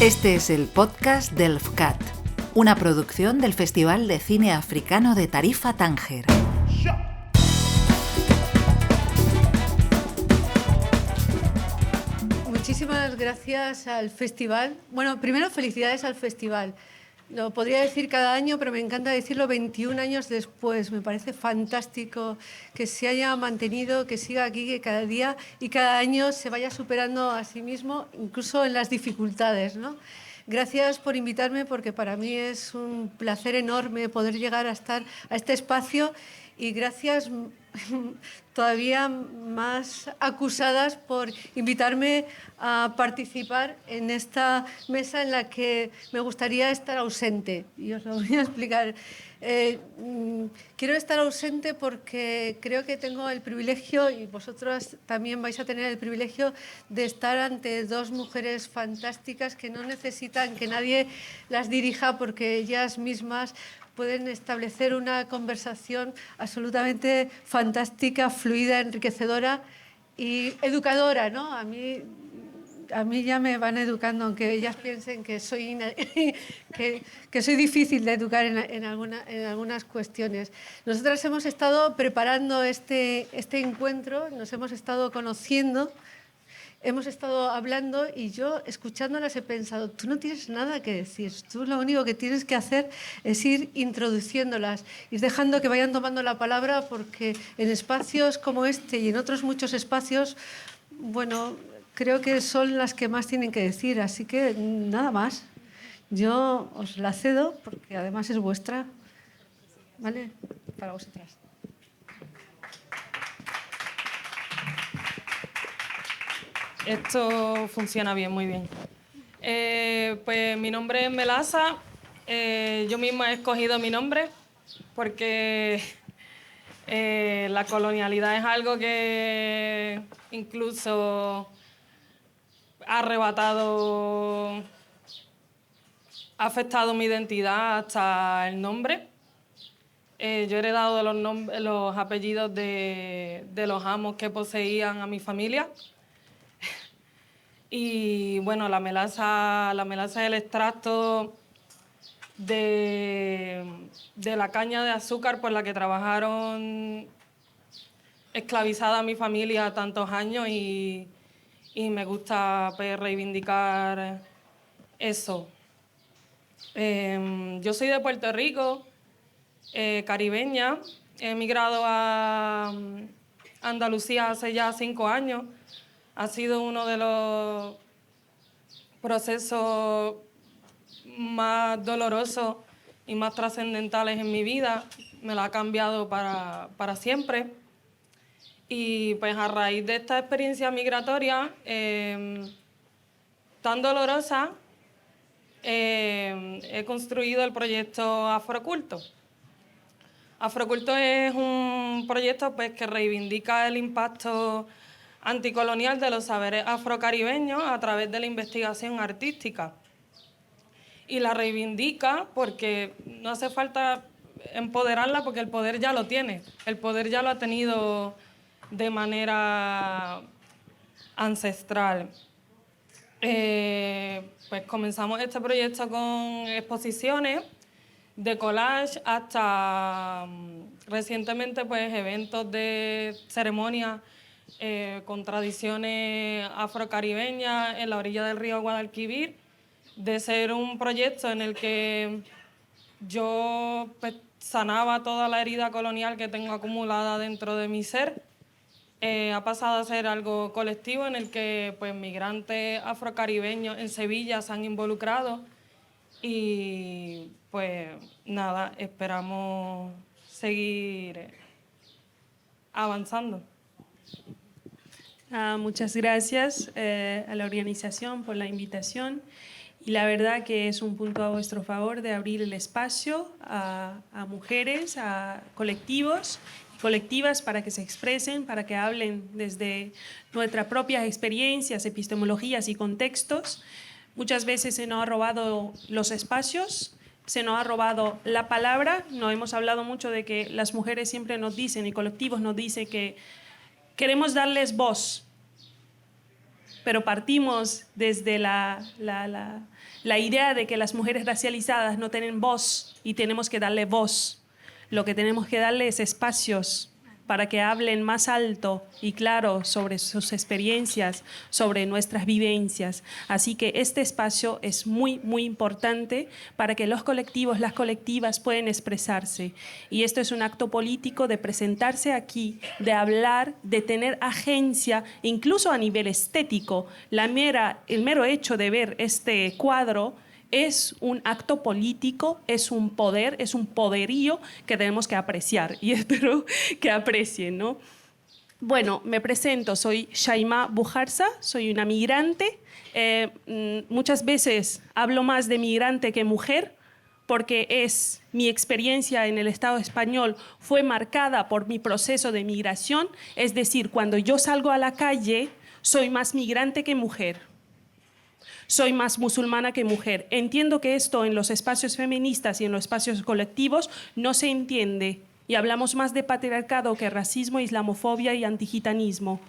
Este es el podcast del FCAT, una producción del Festival de Cine Africano de Tarifa Tánger. Muchísimas gracias al festival. Bueno, primero felicidades al festival. Lo podría decir cada año, pero me encanta decirlo 21 años después. Me parece fantástico que se haya mantenido, que siga aquí, que cada día y cada año se vaya superando a sí mismo, incluso en las dificultades, ¿no? Gracias por invitarme, porque para mí es un placer enorme poder llegar a estar a este espacio, y gracias todavía más acusadas por invitarme a participar en esta mesa en la que me gustaría estar ausente. Y os lo voy a explicar. Quiero estar ausente porque creo que tengo el privilegio, y vosotros también vais a tener el privilegio, de estar ante dos mujeres fantásticas que no necesitan que nadie las dirija, porque ellas mismas pueden establecer una conversación absolutamente fantástica, fluida, enriquecedora y educadora, ¿no? A mí ya me van educando, aunque ellas piensen que soy, que soy difícil de educar en algunas cuestiones. Nosotras hemos estado preparando este encuentro, nos hemos estado conociendo, hemos estado hablando, y yo, escuchándolas, he pensado, tú no tienes nada que decir, tú lo único que tienes que hacer es ir introduciéndolas, ir dejando que vayan tomando la palabra, porque en espacios como este y en otros muchos espacios, bueno, creo que son las que más tienen que decir, así que nada más. Yo os la cedo, porque además es vuestra, ¿vale? Para vosotras. Esto funciona bien, muy bien. Pues mi nombre es Melasa. Yo misma he escogido mi nombre porque la colonialidad es algo que incluso ha afectado mi identidad hasta el nombre. Yo he heredado los apellidos de los amos que poseían a mi familia. Y bueno, la melaza es el extracto de la caña de azúcar por la que trabajaron esclavizada mi familia tantos años, y me gusta, pues, reivindicar eso. Yo soy de Puerto Rico, caribeña. He emigrado a Andalucía hace ya 5 años. Ha sido uno de los procesos más dolorosos y más trascendentales en mi vida. Me la ha cambiado para siempre. Y pues a raíz de esta experiencia migratoria tan dolorosa, he construido el proyecto Afroculto. Afroculto es un proyecto, pues, que reivindica el impacto anticolonial de los saberes afrocaribeños a través de la investigación artística. Y la reivindica porque no hace falta empoderarla, porque el poder ya lo tiene. El poder ya lo ha tenido de manera ancestral. Pues comenzamos este proyecto con exposiciones de collage hasta recientemente, pues, eventos de ceremonias con tradiciones afrocaribeñas en la orilla del río Guadalquivir, de ser un proyecto en el que yo, pues, sanaba toda la herida colonial que tengo acumulada dentro de mi ser. Ha pasado a ser algo colectivo en el que, pues, migrantes afrocaribeños en Sevilla se han involucrado, y pues nada, esperamos seguir avanzando. Muchas gracias a la organización por la invitación, y la verdad que es un punto a vuestro favor de abrir el espacio a mujeres, a colectivos y colectivas, para que se expresen, para que hablen desde nuestras propias experiencias, epistemologías y contextos. Muchas veces se nos ha robado los espacios, se nos ha robado la palabra. No hemos hablado mucho de que las mujeres siempre nos dicen, y colectivos nos dicen, que queremos darles voz, pero partimos desde la idea de que las mujeres racializadas no tienen voz y tenemos que darle voz. Lo que tenemos que darle es espacios para que hablen más alto y claro sobre sus experiencias, sobre nuestras vivencias. Así que este espacio es muy, muy importante para que los colectivos, las colectivas puedan expresarse. Y esto es un acto político de presentarse aquí, de hablar, de tener agencia, incluso a nivel estético. El mero hecho de ver este cuadro es un acto político, es un poder, es un poderío que tenemos que apreciar y espero que aprecien, ¿no? Bueno, me presento, soy Shaima Bujarza, soy una migrante. Muchas veces hablo más de migrante que mujer porque mi experiencia en el Estado español fue marcada por mi proceso de migración, es decir, cuando yo salgo a la calle soy más migrante que mujer. Soy más musulmana que mujer. Entiendo que esto en los espacios feministas y en los espacios colectivos no se entiende y hablamos más de patriarcado que racismo, islamofobia y antigitanismo.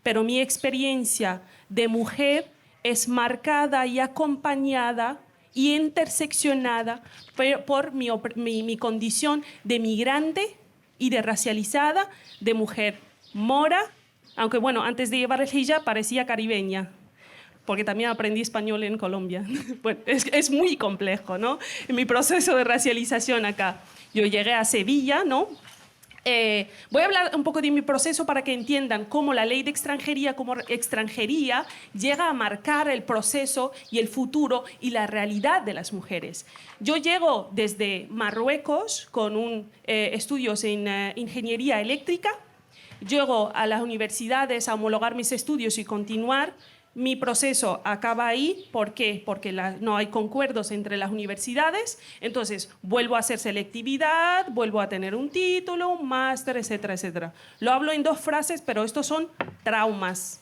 Pero mi experiencia de mujer es marcada y acompañada y interseccionada por mi condición de migrante y de racializada, de mujer mora, aunque bueno, antes de llevar el hijab parecía caribeña, porque también aprendí español en Colombia. Bueno, es muy complejo, ¿no? En mi proceso de racialización acá. Yo llegué a Sevilla, ¿no? Voy a hablar un poco de mi proceso para que entiendan cómo la ley de extranjería, como extranjería, llega a marcar el proceso y el futuro y la realidad de las mujeres. Yo llego desde Marruecos con estudios en ingeniería eléctrica. Llego a las universidades a homologar mis estudios y continuar. Mi proceso acaba ahí. ¿Por qué? Porque no hay concuerdos entre las universidades. Entonces, vuelvo a hacer selectividad, vuelvo a tener un título, un máster, etcétera, etcétera. Lo hablo en 2 frases, pero estos son traumas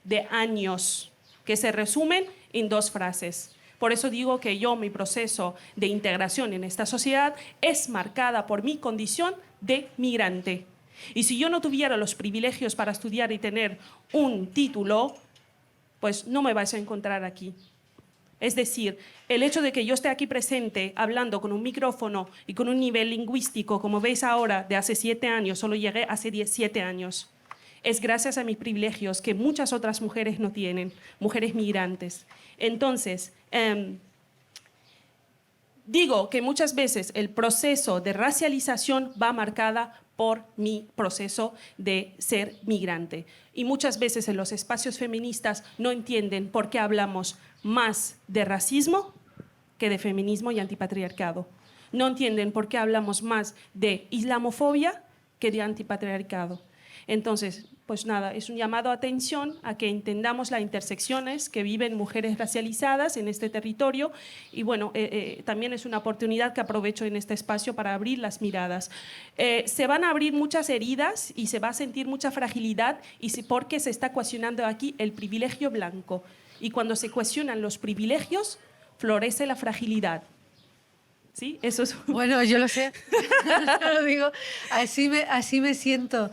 de años que se resumen en 2 frases. Por eso digo que mi proceso de integración en esta sociedad es marcada por mi condición de migrante. Y si yo no tuviera los privilegios para estudiar y tener un título, pues no me vais a encontrar aquí. Es decir, el hecho de que yo esté aquí presente, hablando con un micrófono y con un nivel lingüístico, como veis ahora, de hace 7 años, solo llegué hace 7 años, es gracias a mis privilegios que muchas otras mujeres no tienen, mujeres migrantes. Entonces, digo que muchas veces el proceso de racialización va marcada por mi proceso de ser migrante. Y muchas veces en los espacios feministas no entienden por qué hablamos más de racismo que de feminismo y antipatriarcado. No entienden por qué hablamos más de islamofobia que de antipatriarcado. Entonces, pues nada, es un llamado a atención a que entendamos las intersecciones que viven mujeres racializadas en este territorio y bueno, también es una oportunidad que aprovecho en este espacio para abrir las miradas. Se van a abrir muchas heridas y se va a sentir mucha fragilidad porque se está cuestionando aquí el privilegio blanco y cuando se cuestionan los privilegios florece la fragilidad. ¿Sí? Eso es... Bueno, yo lo sé, lo digo, así me siento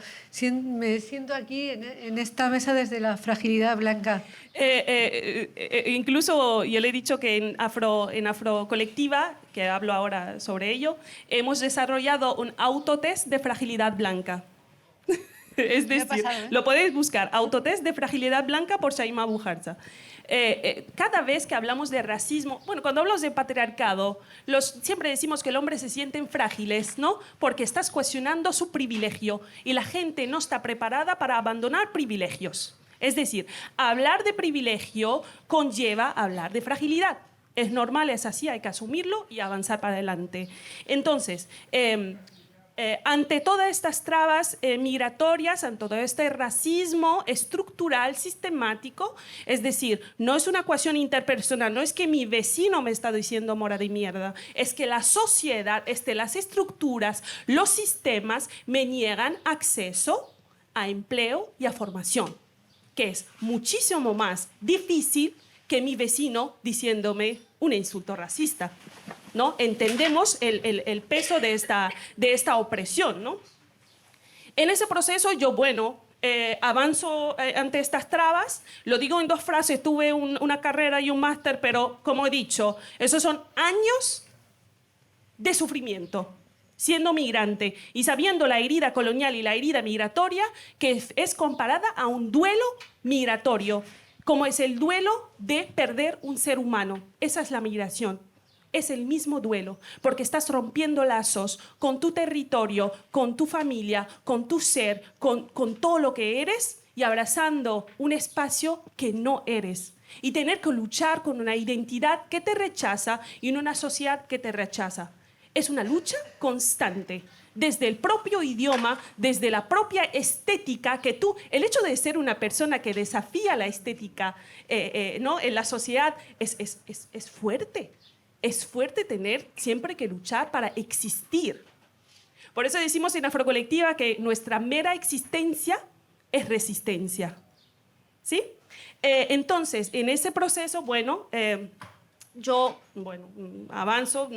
aquí en esta mesa desde la fragilidad blanca. Incluso yo le he dicho que en Afrocolectiva, que hablo ahora sobre ello, hemos desarrollado un autotest de fragilidad blanca. Es decir, lo podéis buscar, autotest de fragilidad blanca por Shaima Bujarza. Cada vez que hablamos de racismo, bueno, cuando hablamos de patriarcado, siempre decimos que el hombre se sienten frágiles, ¿no? Porque estás cuestionando su privilegio y la gente no está preparada para abandonar privilegios. Es decir, hablar de privilegio conlleva hablar de fragilidad. Es normal, es así, hay que asumirlo y avanzar para adelante. Entonces, ante todas estas trabas migratorias, ante todo este racismo estructural, sistemático, es decir, no es una ecuación interpersonal, no es que mi vecino me está diciendo mora de mierda, es que la sociedad, las estructuras, los sistemas me niegan acceso a empleo y a formación, que es muchísimo más difícil que mi vecino diciéndome un insulto racista. ¿No? Entendemos el peso de esta opresión, ¿no? En ese proceso yo, bueno, avanzo ante estas trabas. Lo digo en 2 frases, tuve una carrera y un máster, pero como he dicho, esos son años de sufrimiento, siendo migrante y sabiendo la herida colonial y la herida migratoria, que es comparada a un duelo migratorio, como es el duelo de perder un ser humano. Esa es la migración. Es el mismo duelo, porque estás rompiendo lazos con tu territorio, con tu familia, con tu ser, con todo lo que eres y abrazando un espacio que no eres. Y tener que luchar con una identidad que te rechaza y en una sociedad que te rechaza. Es una lucha constante, desde el propio idioma, desde la propia estética, que tú, el hecho de ser una persona que desafía la estética ¿no? en la sociedad es fuerte. Es fuerte tener siempre que luchar para existir. Por eso decimos en Afrocolectiva que nuestra mera existencia es resistencia. ¿Sí? Entonces, en ese proceso, bueno, yo avanzo,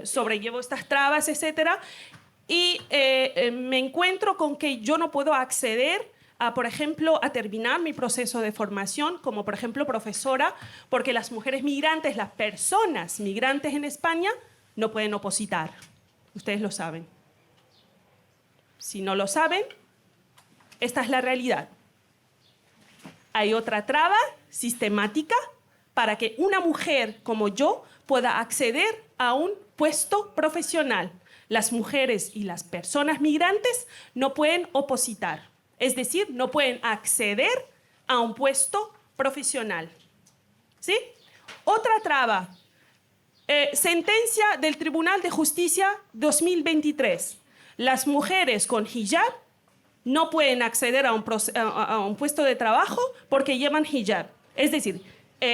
sobrellevo estas trabas, etc. Y me encuentro con que yo no puedo acceder por ejemplo, a terminar mi proceso de formación como, por ejemplo, profesora, porque las mujeres migrantes, las personas migrantes en España, no pueden opositar. Ustedes lo saben. Si no lo saben, esta es la realidad. Hay otra traba sistemática para que una mujer como yo pueda acceder a un puesto profesional. Las mujeres y las personas migrantes no pueden opositar. Es decir, no pueden acceder a un puesto profesional. ¿Sí? Otra traba. Sentencia del Tribunal de Justicia 2023. Las mujeres con hijab no pueden acceder a un puesto de trabajo porque llevan hijab. Es decir,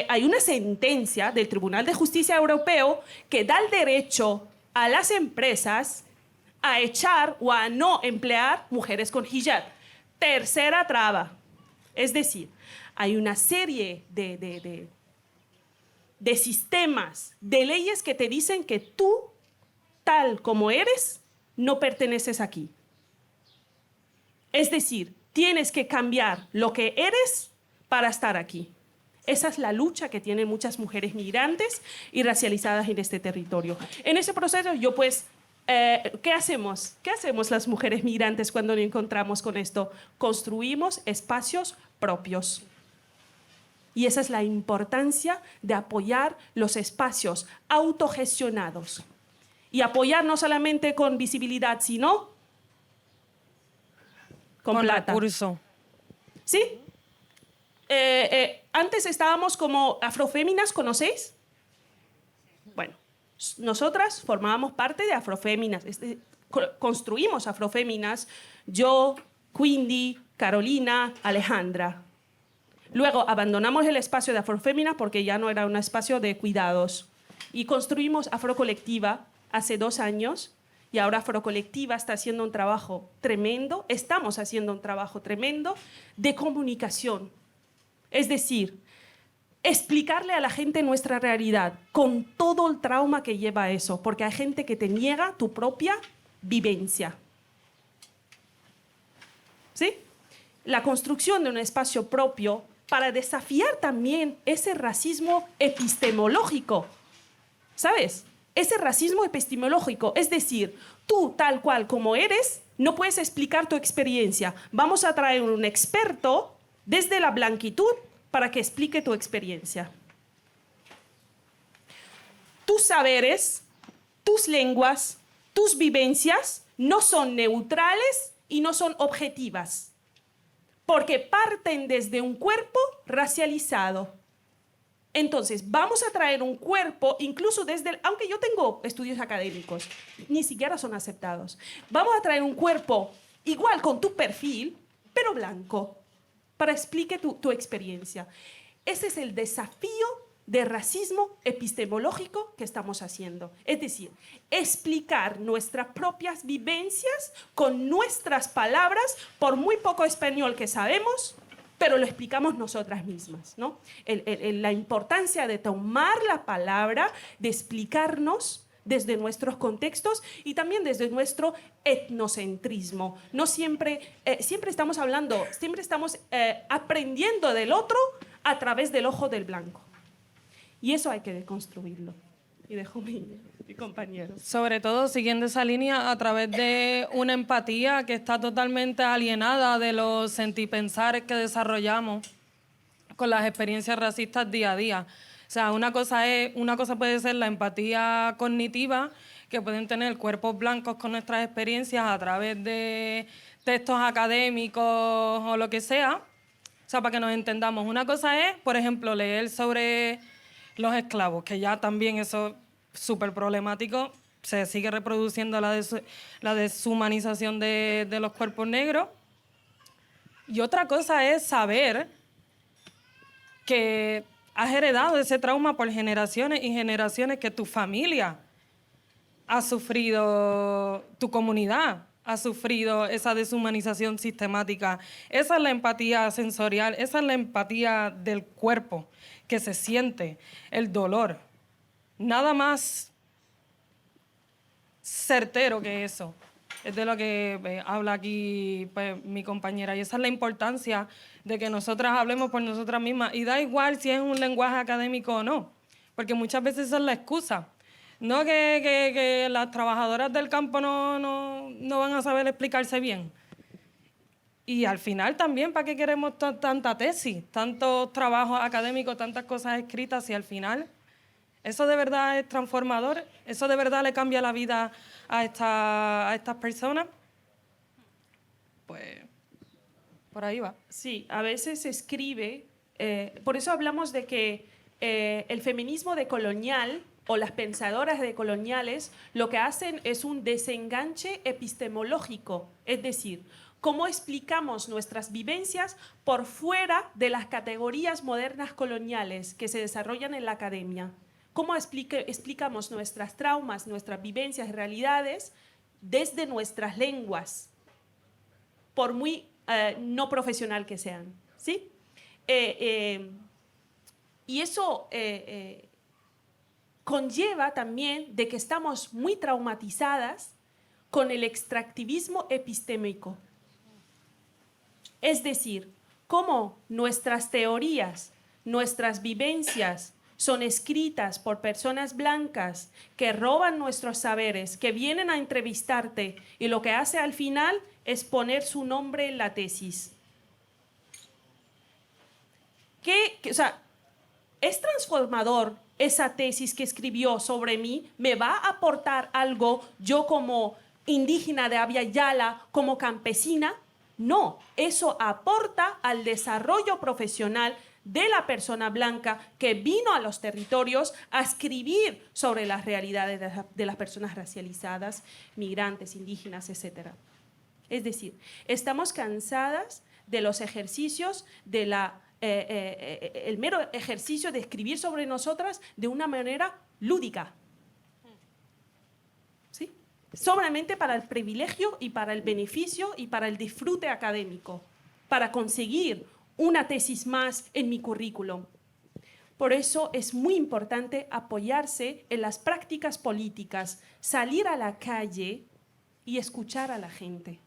hay una sentencia del Tribunal de Justicia Europeo que da el derecho a las empresas a echar o a no emplear mujeres con hijab. Tercera traba. Es decir, hay una serie de sistemas, de leyes que te dicen que tú, tal como eres, no perteneces aquí. Es decir, tienes que cambiar lo que eres para estar aquí. Esa es la lucha que tienen muchas mujeres migrantes y racializadas en este territorio. En ese proceso yo pues... ¿qué hacemos? ¿Qué hacemos las mujeres migrantes cuando nos encontramos con esto? Construimos espacios propios. Y esa es la importancia de apoyar los espacios autogestionados. Y apoyar no solamente con visibilidad, sino con plata. Recurso. ¿Sí? Antes estábamos como Afroféminas, ¿conocéis? Bueno. Nosotras formábamos parte de Afroféminas, construimos Afroféminas, yo, Quindi, Carolina, Alejandra. Luego abandonamos el espacio de Afroféminas porque ya no era un espacio de cuidados y construimos Afrocolectiva hace 2 años y ahora Afrocolectiva está haciendo un trabajo tremendo, estamos haciendo un trabajo tremendo de comunicación. Es decir, explicarle a la gente nuestra realidad con todo el trauma que lleva eso, porque hay gente que te niega tu propia vivencia. ¿Sí? La construcción de un espacio propio para desafiar también ese racismo epistemológico, ¿sabes? Ese racismo epistemológico, es decir, tú tal cual como eres, no puedes explicar tu experiencia. Vamos a traer un experto desde la blanquitud para que explique tu experiencia. Tus saberes, tus lenguas, tus vivencias no son neutrales y no son objetivas, porque parten desde un cuerpo racializado. Entonces, vamos a traer un cuerpo, incluso desde, aunque yo tengo estudios académicos, ni siquiera son aceptados. Vamos a traer un cuerpo igual con tu perfil, pero blanco, para explique tu experiencia. Ese es el desafío de racismo epistemológico que estamos haciendo. Es decir, explicar nuestras propias vivencias con nuestras palabras, por muy poco español que sabemos, pero lo explicamos nosotras mismas, ¿no? La importancia de tomar la palabra, de explicarnos, desde nuestros contextos y también desde nuestro etnocentrismo. No siempre, siempre estamos hablando, siempre estamos aprendiendo del otro a través del ojo del blanco. Y eso hay que deconstruirlo. Y dejo mi compañero. Sobre todo siguiendo esa línea a través de una empatía que está totalmente alienada de los sentipensares que desarrollamos con las experiencias racistas día a día. O sea, una cosa puede ser la empatía cognitiva que pueden tener cuerpos blancos con nuestras experiencias a través de textos académicos o lo que sea. O sea, para que nos entendamos. Una cosa es, por ejemplo, leer sobre los esclavos, que ya también eso es súper problemático. Se sigue reproduciendo la deshumanización de los cuerpos negros. Y otra cosa es saber que has heredado ese trauma por generaciones y generaciones, que tu familia ha sufrido, tu comunidad ha sufrido esa deshumanización sistemática. Esa es la empatía sensorial, esa es la empatía del cuerpo, que se siente el dolor. Nada más certero que eso. Es de lo que habla aquí pues, mi compañera. Y esa es la importancia de que nosotras hablemos por nosotras mismas. Y da igual si es un lenguaje académico o no, porque muchas veces esa es la excusa. No que las trabajadoras del campo no van a saber explicarse bien. Y al final también, ¿para qué queremos tanta tesis, tantos trabajos académicos, tantas cosas escritas, si al final eso de verdad es transformador? ¿Eso de verdad le cambia la vida a estas personas? Pues por ahí va. Sí, a veces se escribe, por eso hablamos de que el feminismo decolonial o las pensadoras decoloniales lo que hacen es un desenganche epistemológico, es decir, cómo explicamos nuestras vivencias por fuera de las categorías modernas coloniales que se desarrollan en la academia. Cómo explicamos nuestras traumas, nuestras vivencias, realidades desde nuestras lenguas, por muy no profesional que sean, ¿sí? Y eso conlleva también de que estamos muy traumatizadas con el extractivismo epistémico. Es decir, cómo nuestras teorías, nuestras vivencias son escritas por personas blancas que roban nuestros saberes, que vienen a entrevistarte y lo que hace al final es poner su nombre en la tesis. O sea, ¿es transformador esa tesis que escribió sobre mí? ¿Me va a aportar algo yo como indígena de Abya Yala, como campesina? No, eso aporta al desarrollo profesional de la persona blanca que vino a los territorios a escribir sobre las realidades de las personas racializadas, migrantes, indígenas, etc. Es decir, estamos cansadas de los ejercicios, el mero ejercicio de escribir sobre nosotras de una manera lúdica. ¿Sí? Solamente para el privilegio y para el beneficio y para el disfrute académico, para conseguir una tesis más en mi currículum. Por eso es muy importante apoyarse en las prácticas políticas, salir a la calle y escuchar a la gente.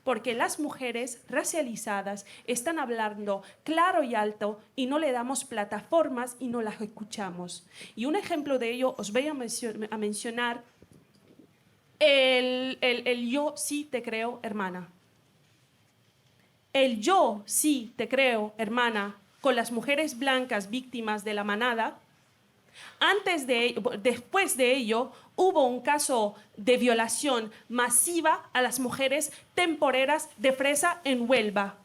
Porque las mujeres racializadas están hablando claro y alto y no le damos plataformas y no las escuchamos. Y un ejemplo de ello os voy a mencionar el yo sí te creo, hermana. El yo sí te creo, hermana, con las mujeres blancas víctimas de la manada. Después de ello, hubo un caso de violación masiva a las mujeres temporeras de Fresa en Huelva.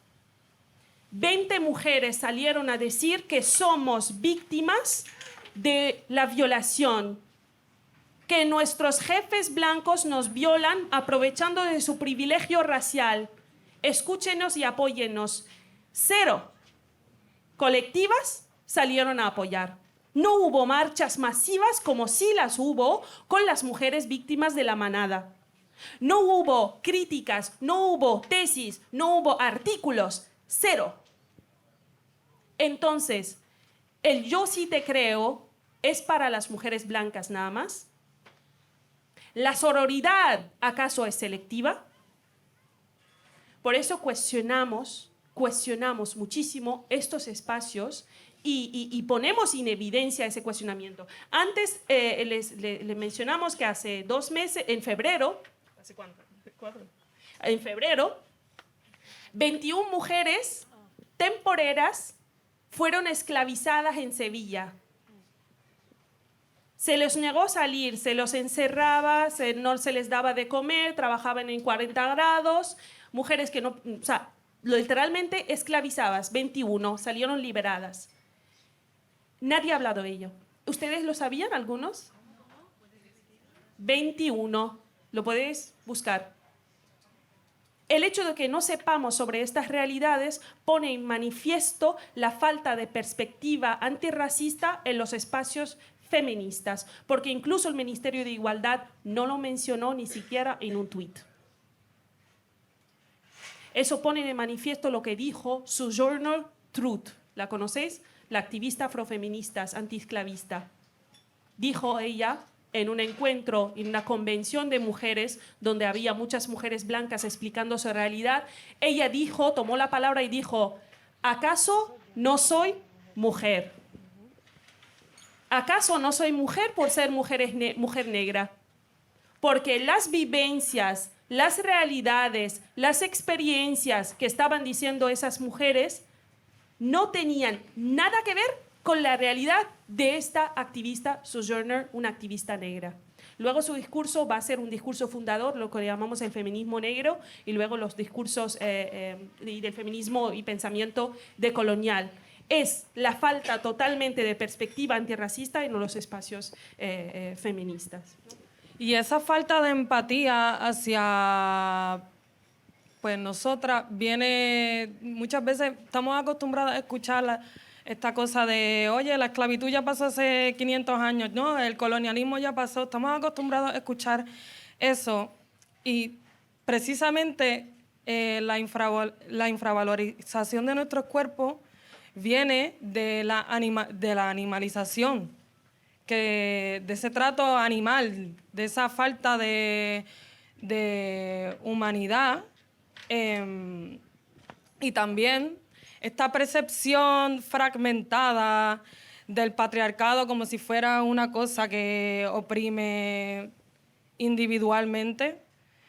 20 mujeres salieron a decir que somos víctimas de la violación, que nuestros jefes blancos nos violan aprovechando de su privilegio racial. Escúchenos y apóyennos. 0 colectivas salieron a apoyar. No hubo marchas masivas como sí las hubo con las mujeres víctimas de la manada. No hubo críticas, no hubo tesis, no hubo artículos. 0. Entonces, el yo sí te creo es para las mujeres blancas nada más. ¿La sororidad acaso es selectiva? Por eso cuestionamos muchísimo estos espacios y ponemos en evidencia ese cuestionamiento. Antes les mencionamos que hace 2 meses, en febrero, ¿hace cuánto? En febrero, 21 mujeres temporeras fueron esclavizadas en Sevilla. Se les negó salir, se los encerraba, no se les daba de comer, trabajaban en 40 grados, mujeres que no, o sea, literalmente esclavizadas, 21, salieron liberadas. Nadie ha hablado de ello. ¿Ustedes lo sabían algunos? 21, lo podéis buscar. El hecho de que no sepamos sobre estas realidades pone en manifiesto la falta de perspectiva antirracista en los espacios feministas, porque incluso el Ministerio de Igualdad no lo mencionó ni siquiera en un tuit. Eso pone de manifiesto lo que dijo Sojourner Truth. ¿La conocéis? La activista afrofeminista antiesclavista. Dijo ella en un encuentro, en una convención de mujeres, donde había muchas mujeres blancas explicando su realidad, ella dijo, tomó la palabra y dijo, ¿acaso no soy mujer? ¿Acaso no soy mujer por ser mujer negra? Porque las vivencias, las realidades, las experiencias que estaban diciendo esas mujeres no tenían nada que ver con la realidad de esta activista Sojourner, una activista negra. Luego su discurso va a ser un discurso fundador, lo que llamamos el feminismo negro, y luego los discursos del feminismo y pensamiento decolonial. Es la falta totalmente de perspectiva antirracista en los espacios feministas. Y esa falta de empatía hacia pues nosotras viene, muchas veces estamos acostumbradas a escuchar esta cosa de, oye, la esclavitud ya pasó hace 500 años, no, el colonialismo ya pasó, estamos acostumbrados a escuchar eso y precisamente la infravalorización de nuestros cuerpos viene de la animalización, de ese trato animal, de esa falta de humanidad y también esta percepción fragmentada del patriarcado como si fuera una cosa que oprime individualmente.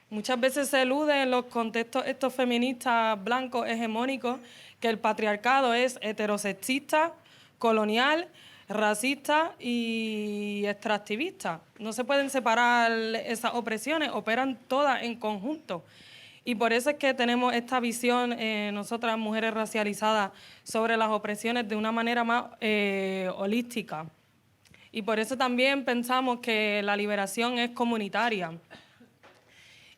Muchas veces se elude en los contextos estos feministas blancos hegemónicos que el patriarcado es heterosexista, colonial, racista y extractivista. No se pueden separar esas opresiones, operan todas en conjunto. Y por eso es que tenemos esta visión, nosotras mujeres racializadas, sobre las opresiones de una manera más holística. Y por eso también pensamos que la liberación es comunitaria.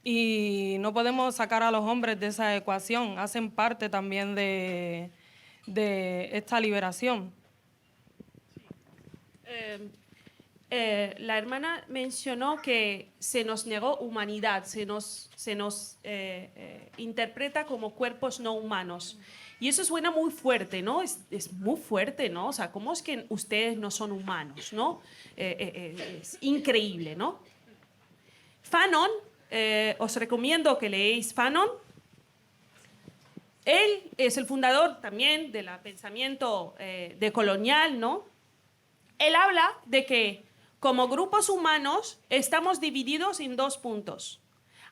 Y no podemos sacar a los hombres de esa ecuación, hacen parte también de esta liberación. La hermana mencionó que se nos negó humanidad, se nos interpreta como cuerpos no humanos. Y eso suena muy fuerte, ¿no? Es muy fuerte, ¿no? O sea, ¿cómo es que ustedes no son humanos, ¿no? Es increíble, ¿no? Fanon, os recomiendo que leáis Fanon. Él es el fundador también del pensamiento decolonial, ¿no? Él habla de que como grupos humanos estamos divididos en 2 puntos.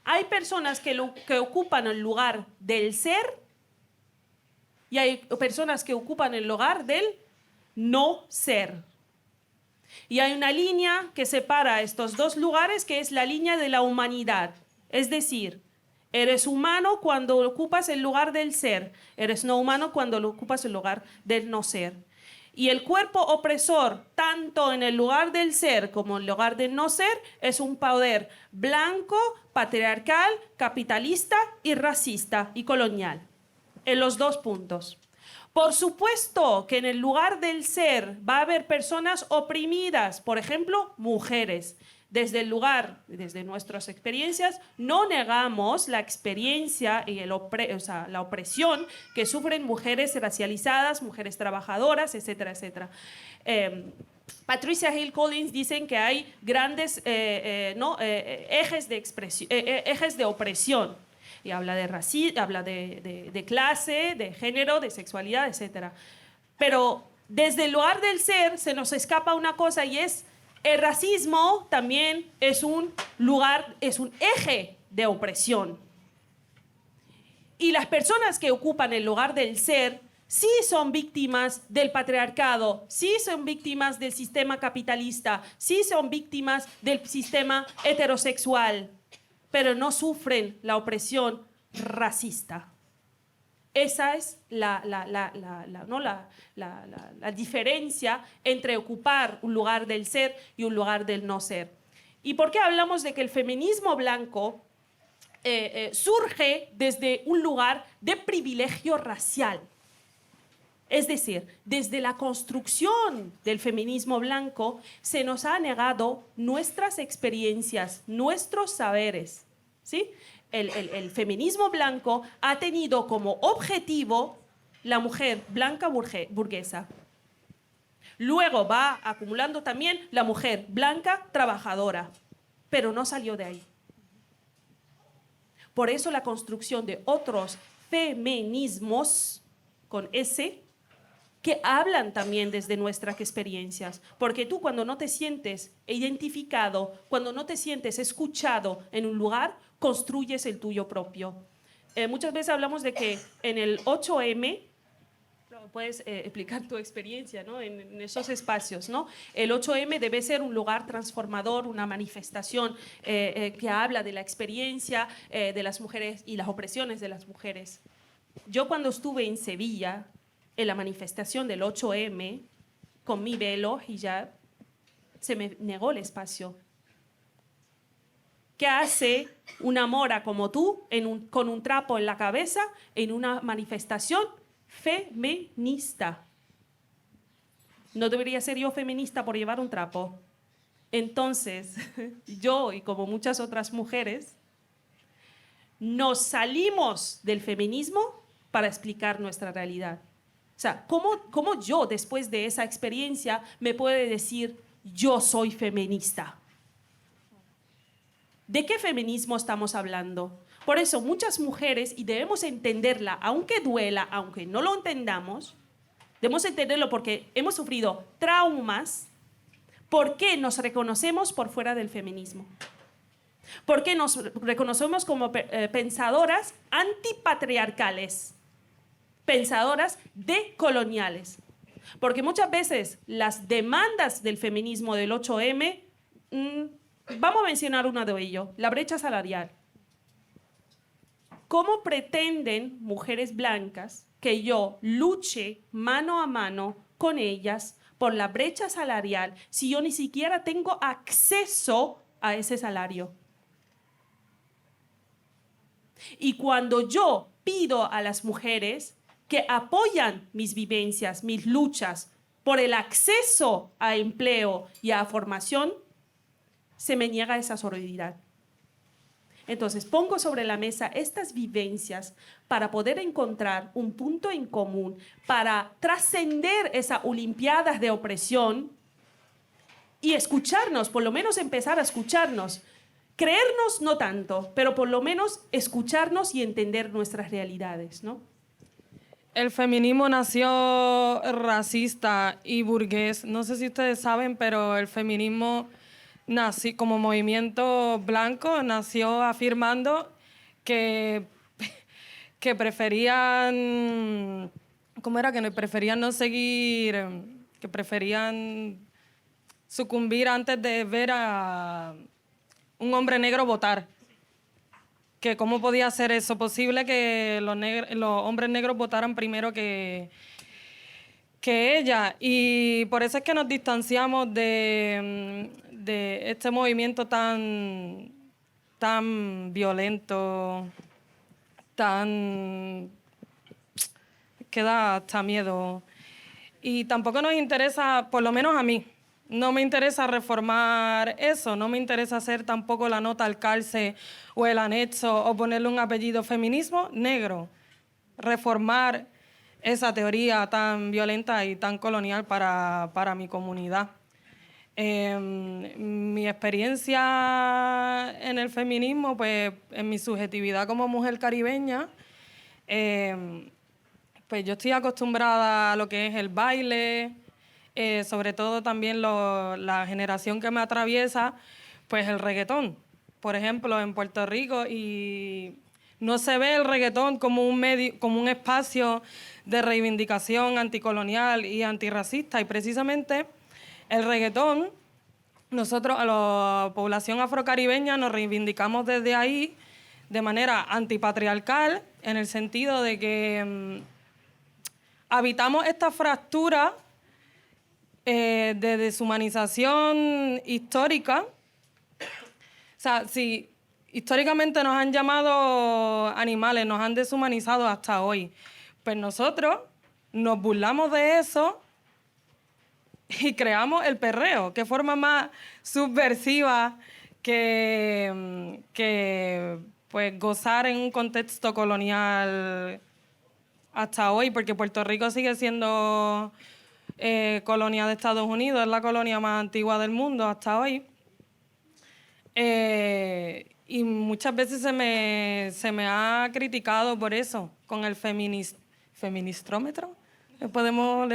Hay personas que ocupan el lugar del ser y hay personas que ocupan el lugar del no ser. Y hay una línea que separa estos 2 lugares que es la línea de la humanidad. Es decir, eres humano cuando ocupas el lugar del ser, eres no humano cuando ocupas el lugar del no ser. Y el cuerpo opresor, tanto en el lugar del ser como en el lugar del no ser, es un poder blanco, patriarcal, capitalista y racista y colonial. En los 2 puntos. Por supuesto que en el lugar del ser va a haber personas oprimidas, por ejemplo, mujeres. Desde el lugar, desde nuestras experiencias, no negamos la experiencia y la opresión que sufren mujeres racializadas, mujeres trabajadoras, etcétera, etcétera. Patricia Hill Collins dicen que hay grandes ejes de opresión. Y habla de racismo, habla de clase, de género, de sexualidad, etc. Pero desde el lugar del ser se nos escapa una cosa y es el racismo también es un eje de opresión. Y las personas que ocupan el lugar del ser sí son víctimas del patriarcado, sí son víctimas del sistema capitalista, sí son víctimas del sistema heterosexual, pero no sufren la opresión racista. Esa es la diferencia entre ocupar un lugar del ser y un lugar del no ser. ¿Y por qué hablamos de que el feminismo blanco surge desde un lugar de privilegio racial? Es decir, desde la construcción del feminismo blanco se nos ha negado nuestras experiencias, nuestros saberes, ¿sí? El feminismo blanco ha tenido como objetivo la mujer blanca burguesa. Luego va acumulando también la mujer blanca trabajadora, pero no salió de ahí. Por eso la construcción de otros feminismos con S que hablan también desde nuestras experiencias. Porque tú cuando no te sientes identificado, cuando no te sientes escuchado en un lugar, construyes el tuyo propio. Muchas veces hablamos de que en el 8M, puedes explicar tu experiencia, ¿no? en esos espacios, ¿no? El 8M debe ser un lugar transformador, una manifestación que habla de la experiencia de las mujeres y las opresiones de las mujeres. Yo cuando estuve en Sevilla, en la manifestación del 8M, con mi velo, hijab, se me negó el espacio. ¿Qué hace una mora como tú con un trapo en la cabeza en una manifestación feminista? No debería ser yo feminista por llevar un trapo. Entonces, yo y como muchas otras mujeres, nos salimos del feminismo para explicar nuestra realidad. O sea, ¿cómo yo, después de esa experiencia, me puede decir yo soy feminista? ¿De qué feminismo estamos hablando? Por eso muchas mujeres, y debemos entenderla, aunque duela, aunque no lo entendamos, debemos entenderlo porque hemos sufrido traumas. ¿Por qué nos reconocemos por fuera del feminismo? ¿Por qué nos reconocemos como pensadoras antipatriarcales? Pensadoras decoloniales. Porque muchas veces las demandas del feminismo del 8M, vamos a mencionar una de ellos, la brecha salarial. ¿Cómo pretenden mujeres blancas que yo luche mano a mano con ellas por la brecha salarial si yo ni siquiera tengo acceso a ese salario? Y cuando yo pido a las mujeres que apoyan mis vivencias, mis luchas por el acceso a empleo y a formación, se me niega esa sororidad. Entonces, pongo sobre la mesa estas vivencias para poder encontrar un punto en común, para trascender esas olimpiadas de opresión y escucharnos, por lo menos empezar a escucharnos. Creernos no tanto, pero por lo menos escucharnos y entender nuestras realidades, ¿no? El feminismo nació racista y burgués. No sé si ustedes saben, pero el feminismo nació como movimiento blanco, nació afirmando que preferían, ¿cómo era? Que preferían no seguir, que preferían sucumbir antes de ver a un hombre negro votar. Que cómo podía ser eso posible que los hombres negros votaran primero que ella. Y por eso es que nos distanciamos de este movimiento tan violento, que da hasta miedo. Y tampoco nos interesa, por lo menos a mí, no me interesa reformar eso, no me interesa hacer tampoco la nota al calce o el anexo o ponerle un apellido feminismo negro. Reformar esa teoría tan violenta y tan colonial para mi comunidad. Mi experiencia en el feminismo, pues en mi subjetividad como mujer caribeña, pues yo estoy acostumbrada a lo que es el baile, sobre todo también la generación que me atraviesa, pues el reggaetón. Por ejemplo, en Puerto Rico, y no se ve el reggaetón como un medio, como un espacio de reivindicación anticolonial y antirracista. Y precisamente el reggaetón, nosotros a la población afrocaribeña nos reivindicamos desde ahí de manera antipatriarcal, en el sentido de que habitamos esta fractura de deshumanización histórica. O sea, si históricamente nos han llamado animales, nos han deshumanizado hasta hoy, pues nosotros nos burlamos de eso y creamos el perreo. ¿Qué forma más subversiva que pues, gozar en un contexto colonial hasta hoy? Porque Puerto Rico sigue siendo colonia de Estados Unidos, es la colonia más antigua del mundo hasta hoy. Y muchas veces se me ha criticado por eso, con el feministrómetro, le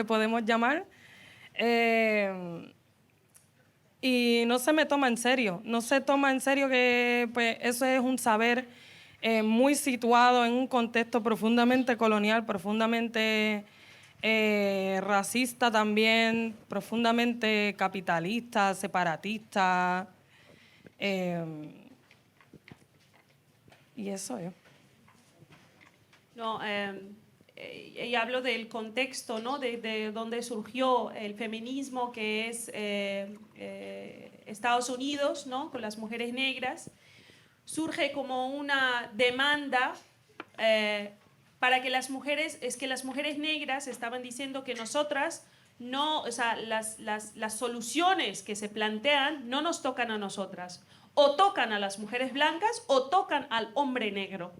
podemos llamar. Y no se me toma en serio, no se toma en serio que pues, eso es un saber muy situado en un contexto profundamente colonial, profundamente racista también, profundamente capitalista, separatista. Y eso es. No, y hablo del contexto, ¿no? De dónde surgió el feminismo, que es Estados Unidos, ¿no? Con las mujeres negras. Surge como una demanda para que las mujeres negras estaban diciendo que nosotras no, o sea, las soluciones que se plantean no nos tocan a nosotras. O tocan a las mujeres blancas o tocan al hombre negro,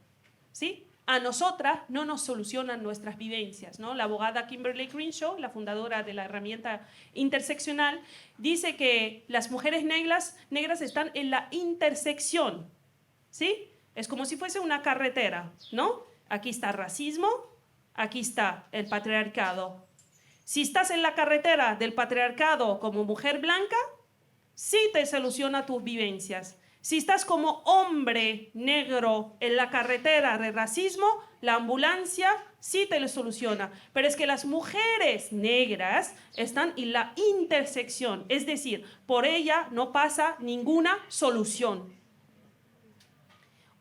¿sí? A nosotras no nos solucionan nuestras vivencias, ¿no? La abogada Kimberly Crenshaw, la fundadora de la herramienta interseccional, dice que las mujeres negras están en la intersección, ¿sí? Es como si fuese una carretera, ¿no? Aquí está el racismo, aquí está el patriarcado. Si estás en la carretera del patriarcado como mujer blanca, sí te soluciona tus vivencias. Si estás como hombre negro en la carretera del racismo, la ambulancia sí te lo soluciona. Pero es que las mujeres negras están en la intersección, es decir, por ella no pasa ninguna solución.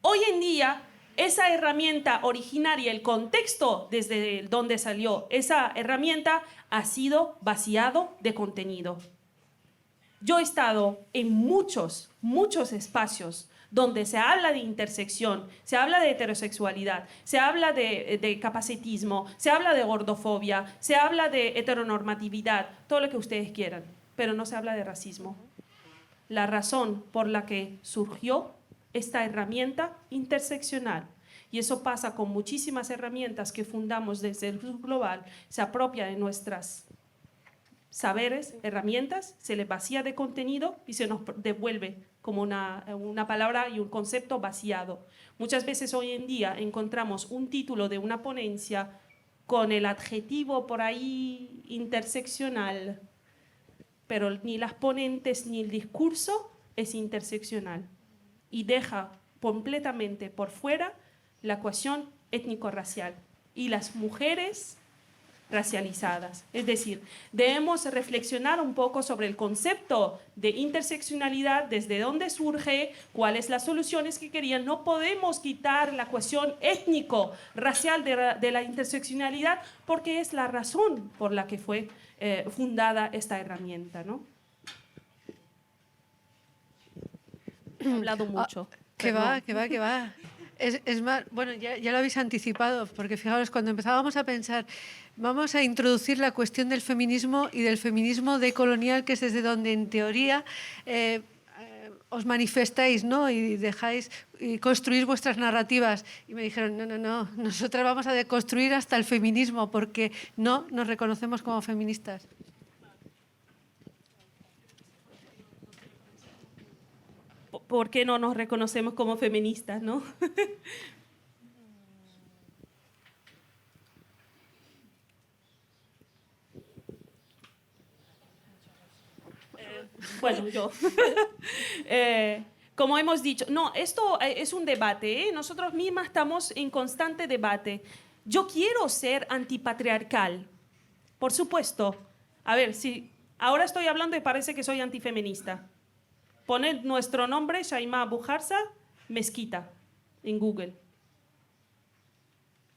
Hoy en día, esa herramienta originaria, el contexto desde donde salió esa herramienta, ha sido vaciado de contenido. Yo he estado en muchos espacios donde se habla de intersección, se habla de heterosexualidad, se habla de capacitismo, se habla de gordofobia, se habla de heteronormatividad, todo lo que ustedes quieran, pero no se habla de racismo. La razón por la que surgió esta herramienta interseccional, y eso pasa con muchísimas herramientas que fundamos desde el Sur Global, se apropia de nuestras saberes, herramientas, se les vacía de contenido y se nos devuelve como una palabra y un concepto vaciado. Muchas veces hoy en día encontramos un título de una ponencia con el adjetivo por ahí interseccional, pero ni las ponentes ni el discurso es interseccional y deja completamente por fuera la cuestión étnico-racial y las mujeres racializadas. Es decir, debemos reflexionar un poco sobre el concepto de interseccionalidad, desde dónde surge, cuáles las soluciones que querían. No podemos quitar la cuestión étnico-racial de la interseccionalidad porque es la razón por la que fue fundada esta herramienta, ¿no? He hablado mucho. Que va. Es más, bueno, ya lo habéis anticipado, porque fijaos, cuando empezábamos a pensar, vamos a introducir la cuestión del feminismo y del feminismo decolonial, que es desde donde en teoría os manifestáis, ¿no? Y dejáis y construir vuestras narrativas. Y me dijeron, no, nosotras vamos a deconstruir hasta el feminismo, porque no nos reconocemos como feministas. por qué no nos reconocemos como feministas, ¿no? Bueno, yo. Como hemos dicho, no, esto es un debate, ¿eh? Nosotros mismas estamos en constante debate. Yo quiero ser antipatriarcal, por supuesto. A ver, si ahora estoy hablando y parece que soy antifeminista. Poned nuestro nombre, Shaima Bujarsa, mezquita, en Google.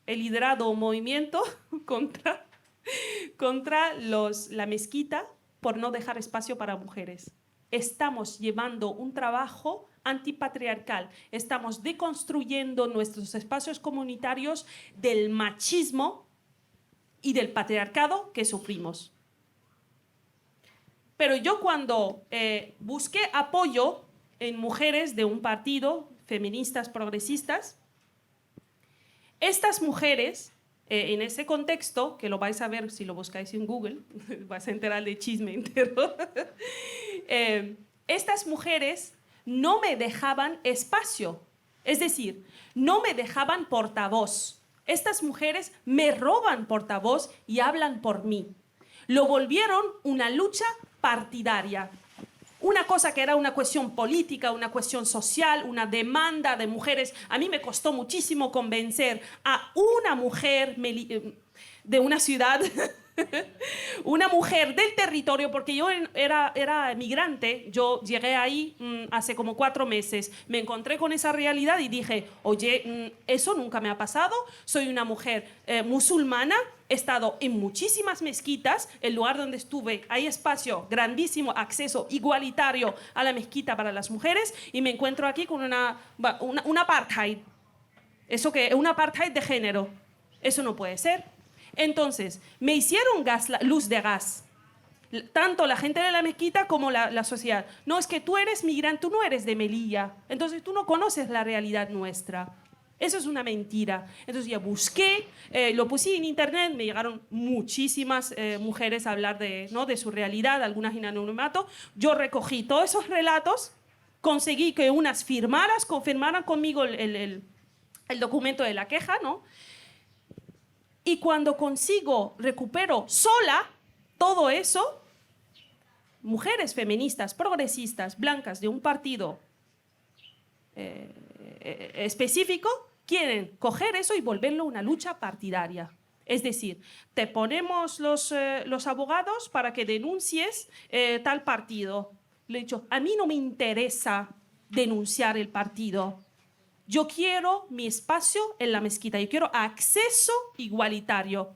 He liderado un movimiento contra la mezquita por no dejar espacio para mujeres. Estamos llevando un trabajo antipatriarcal. Estamos deconstruyendo nuestros espacios comunitarios del machismo y del patriarcado que sufrimos. Pero yo cuando busqué apoyo en mujeres de un partido, feministas progresistas, estas mujeres, en ese contexto, que lo vais a ver si lo buscáis en Google, vais a enterar de chisme entero, estas mujeres no me dejaban espacio, es decir, no me dejaban portavoz. Estas mujeres me roban portavoz y hablan por mí. Lo volvieron una lucha partidaria. Una cosa que era una cuestión política, una cuestión social, una demanda de mujeres. A mí me costó muchísimo convencer a una mujer de una ciudad, una mujer del territorio, porque yo era migrante, yo llegué ahí hace como 4 meses, me encontré con esa realidad y dije, oye, eso nunca me ha pasado, soy una mujer musulmana, he estado en muchísimas mezquitas, el lugar donde estuve hay espacio grandísimo, acceso igualitario a la mezquita para las mujeres y me encuentro aquí con una apartheid, eso que es un apartheid de género, eso no puede ser. Entonces, me hicieron luz de gas, tanto la gente de la mezquita como la sociedad. No, es que tú eres migrante, tú no eres de Melilla, entonces tú no conoces la realidad nuestra. Eso es una mentira. Entonces ya busqué, lo puse en internet, me llegaron muchísimas mujeres a hablar de su realidad, algunas en anonimato. Yo recogí todos esos relatos, conseguí que unas confirmaran conmigo el documento de la queja, ¿no? Y cuando recupero sola todo eso, mujeres feministas, progresistas, blancas de un partido específico, quieren coger eso y volverlo una lucha partidaria. Es decir, te ponemos los abogados para que denuncies tal partido. Le he dicho, a mí no me interesa denunciar el partido. Yo quiero mi espacio en la mezquita, yo quiero acceso igualitario.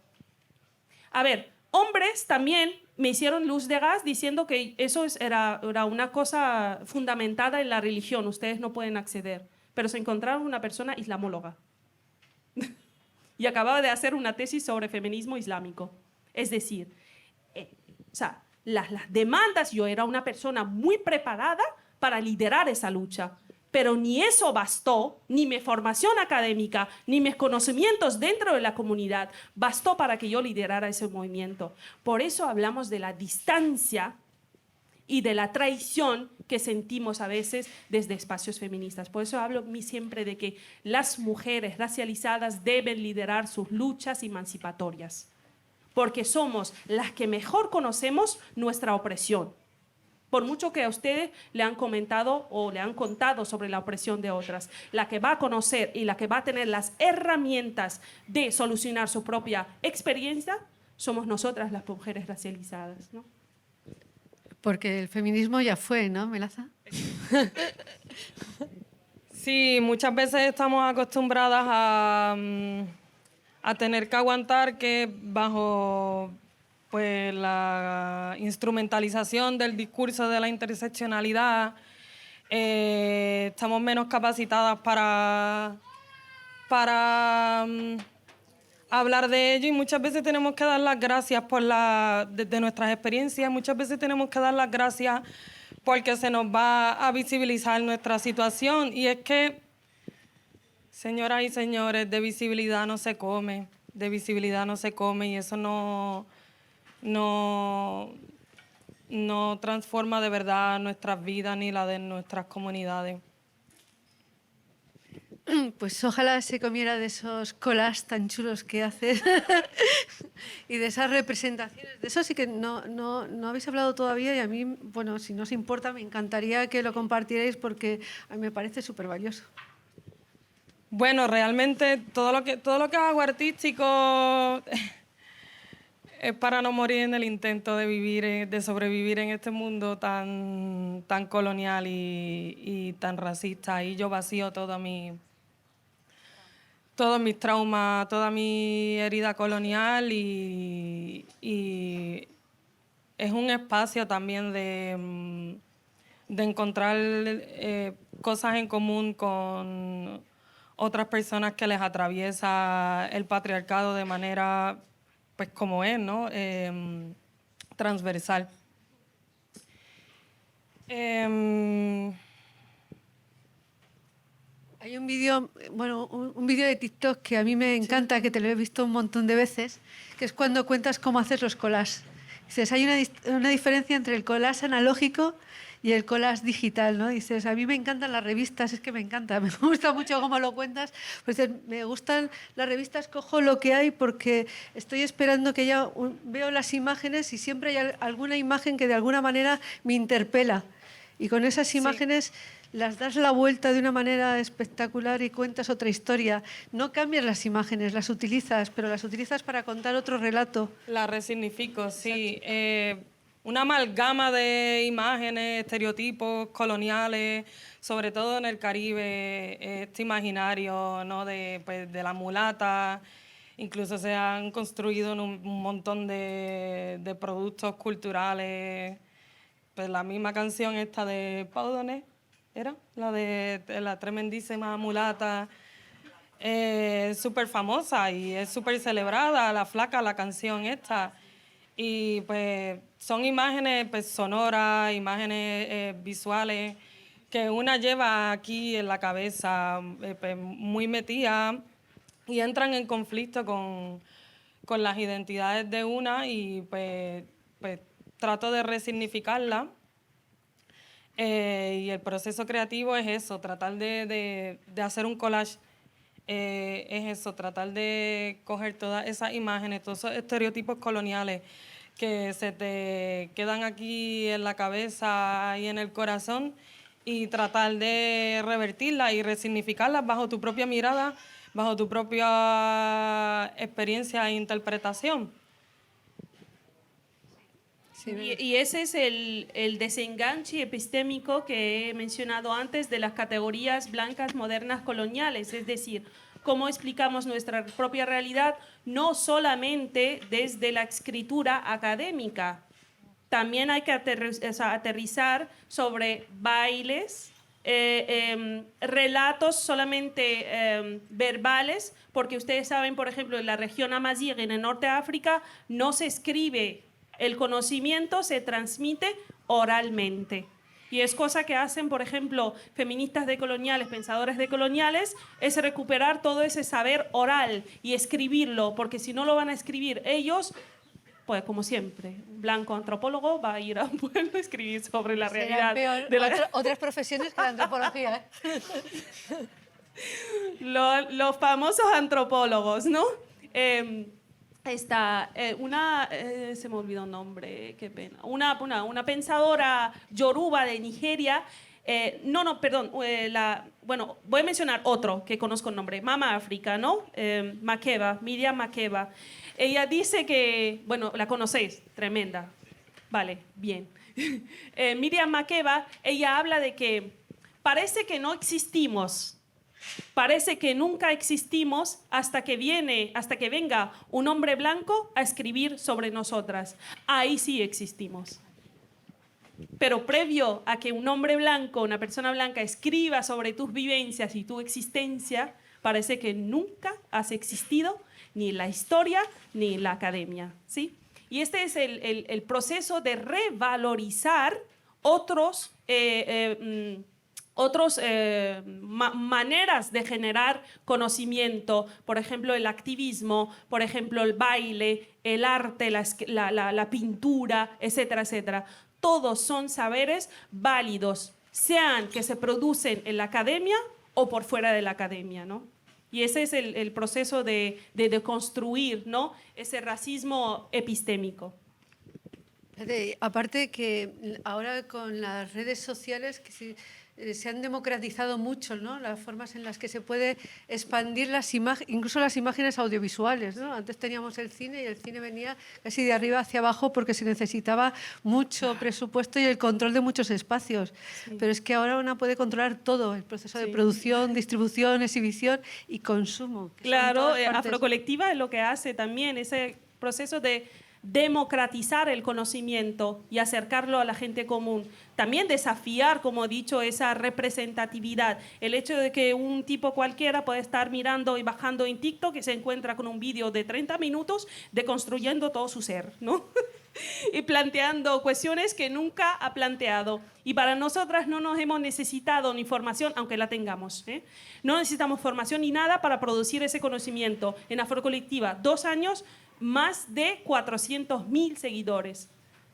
A ver, hombres también me hicieron luz de gas diciendo que eso era una cosa fundamentada en la religión, ustedes no pueden acceder. Pero se encontraron una persona islamóloga y acababa de hacer una tesis sobre feminismo islámico. Es decir, las demandas, yo era una persona muy preparada para liderar esa lucha. Pero ni eso bastó, ni mi formación académica, ni mis conocimientos dentro de la comunidad bastó para que yo liderara ese movimiento. Por eso hablamos de la distancia y de la traición que sentimos a veces desde espacios feministas. Por eso hablo siempre de que las mujeres racializadas deben liderar sus luchas emancipatorias, porque somos las que mejor conocemos nuestra opresión. Por mucho que a ustedes le han comentado o le han contado sobre la opresión de otras, la que va a conocer y la que va a tener las herramientas de solucionar su propia experiencia somos nosotras, las mujeres racializadas, ¿no? Porque el feminismo ya fue, ¿no, Melaza? Sí, muchas veces estamos acostumbradas a tener que aguantar que bajo pues la instrumentalización del discurso de la interseccionalidad, estamos menos capacitadas para hablar de ello y muchas veces tenemos que dar las gracias desde nuestras experiencias, muchas veces tenemos que dar las gracias porque se nos va a visibilizar nuestra situación y es que, señoras y señores, de visibilidad no se come y eso no no transforma de verdad nuestras vidas ni la de nuestras comunidades. Pues ojalá se comiera de esos collages tan chulos que haces y de esas representaciones. De eso sí que no habéis hablado todavía y a mí, bueno, si no os importa, me encantaría que lo compartierais porque a mí me parece súper valioso. Bueno, realmente todo lo que hago artístico es para no morir en el intento de vivir, de sobrevivir en este mundo tan colonial y tan racista. Ahí yo vacío todos mis traumas, toda mi herida colonial y es un espacio también de encontrar cosas en común con otras personas que les atraviesa el patriarcado de manera, pues como es, ¿no? Transversal. Hay un vídeo, bueno, un vídeo de TikTok que a mí me encanta, que te lo he visto un montón de veces, que es cuando cuentas cómo haces los collages. Dices, hay una diferencia entre el collage analógico y el collage digital, ¿no? Dices, a mí me encantan las revistas, es que me encanta, me gusta mucho cómo lo cuentas. Pues me gustan las revistas, cojo lo que hay porque estoy esperando que veo las imágenes y siempre hay alguna imagen que de alguna manera me interpela. Y con esas imágenes las das la vuelta de una manera espectacular y cuentas otra historia. No cambias las imágenes, las utilizas, pero las utilizas para contar otro relato. La resignifico, sí. Una amalgama de imágenes, estereotipos coloniales, sobre todo en el Caribe, este imaginario, ¿no? de la mulata. Incluso se han construido un montón de productos culturales. Pues la misma canción esta de Pau Donés, ¿era? La de la tremendísima mulata. Súper famosa y es súper celebrada, La Flaca, la canción esta. Y pues son imágenes pues, sonoras, imágenes visuales, que una lleva aquí en la cabeza pues, muy metida y entran en conflicto con las identidades de una y pues trato de resignificarla. Y el proceso creativo es eso, tratar de hacer un collage. Es eso, tratar de coger todas esas imágenes, todos esos estereotipos coloniales que se te quedan aquí en la cabeza y en el corazón y tratar de revertirlas y resignificarlas bajo tu propia mirada, bajo tu propia experiencia e interpretación. Y ese es el desenganche epistémico que he mencionado antes de las categorías blancas modernas coloniales, es decir, cómo explicamos nuestra propia realidad no solamente desde la escritura académica, también hay que aterrizar sobre bailes, relatos solamente verbales, porque ustedes saben, por ejemplo, en la región Amazigh, en el norte de África, no se escribe. El conocimiento se transmite oralmente. Y es cosa que hacen, por ejemplo, feministas decoloniales, pensadores decoloniales, es recuperar todo ese saber oral y escribirlo, porque si no lo van a escribir ellos, pues como siempre, un blanco antropólogo va a ir a un pueblo a escribir sobre la realidad. Peor, de otras profesiones que la antropología. Los famosos antropólogos, ¿no? Se me olvidó el nombre, qué pena. Una pensadora yoruba de Nigeria. Bueno, voy a mencionar otro que conozco el nombre, Mama África, ¿no? Makeba, Miriam Makeba. Ella dice que, bueno, la conocéis, tremenda. Vale, bien. Miriam Makeba, ella habla de que parece que no existimos. Parece que nunca existimos hasta que venga un hombre blanco a escribir sobre nosotras. Ahí sí existimos. Pero previo a que un hombre blanco, una persona blanca, escriba sobre tus vivencias y tu existencia, parece que nunca has existido ni en la historia ni en la academia, ¿sí? Y este es el proceso de revalorizar otros maneras de generar conocimiento, por ejemplo, el activismo, por ejemplo, el baile, el arte, la pintura, etcétera, etcétera. todos son saberes válidos, sean que se producen en la academia o por fuera de la academia, ¿no? Y ese es el proceso de construir, ¿no?, ese racismo epistémico. Aparte que ahora con las redes sociales que se han democratizado mucho, ¿no?, las formas en las que se puede expandir incluso las imágenes audiovisuales, ¿no? Antes teníamos el cine y el cine venía casi de arriba hacia abajo porque se necesitaba mucho presupuesto y el control de muchos espacios. Sí. Pero es que ahora una puede controlar todo, el proceso de producción, distribución, exhibición y consumo. Claro, Afrocolectiva es lo que hace también ese proceso de democratizar el conocimiento y acercarlo a la gente común. También desafiar, como he dicho, esa representatividad. El hecho de que un tipo cualquiera puede estar mirando y bajando en TikTok y se encuentra con un vídeo de 30 minutos deconstruyendo todo su ser, ¿no? Y planteando cuestiones que nunca ha planteado. Y para nosotras no nos hemos necesitado ni formación, aunque la tengamos, ¿eh? No necesitamos formación ni nada para producir ese conocimiento. En Afrocolectiva, 2 años, más de 400.000 seguidores.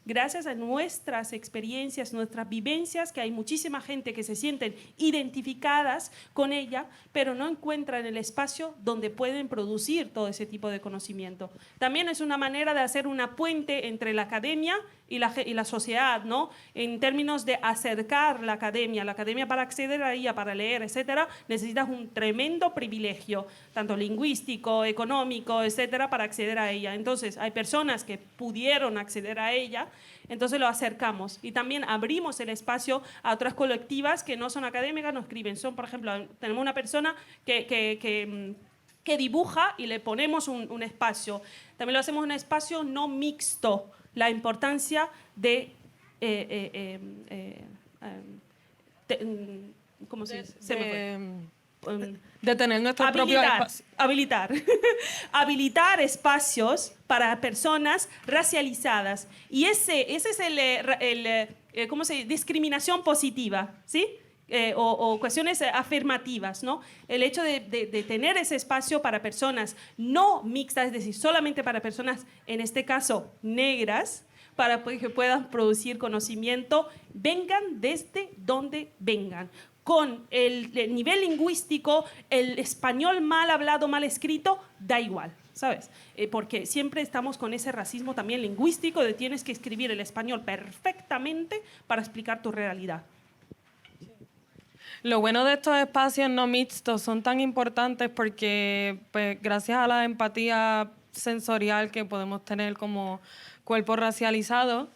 Gracias a nuestras experiencias, nuestras vivencias, que hay muchísima gente que se sienten identificadas con ella, pero no encuentran el espacio donde pueden producir todo ese tipo de conocimiento. También es una manera de hacer una puente entre la academia y la sociedad, ¿no? En términos de acercar la academia. La academia, para acceder a ella, para leer, etcétera, necesitas un tremendo privilegio, tanto lingüístico, económico, etcétera, para acceder a ella. Entonces, hay personas que pudieron acceder a ella, entonces lo acercamos. Y también abrimos el espacio a otras colectivas que no son académicas, no escriben. Son, por ejemplo, tenemos una persona que dibuja y le ponemos un espacio. También lo hacemos un espacio no mixto. La importancia de ¿cómo se dice? De tener nuestro propio espacio. Habilitar espacios para personas racializadas. Y ese es ¿cómo se dice? Discriminación positiva, ¿sí? O cuestiones afirmativas, ¿no? El hecho de tener ese espacio para personas no mixtas, es decir, solamente para personas, en este caso, negras, para que puedan producir conocimiento, vengan desde donde vengan. Con el nivel lingüístico, el español mal hablado, mal escrito, da igual, ¿sabes? Porque siempre estamos con ese racismo también lingüístico de tienes que escribir el español perfectamente para explicar tu realidad. Lo bueno de estos espacios no mixtos son tan importantes porque, pues, gracias a la empatía sensorial que podemos tener como cuerpo racializado,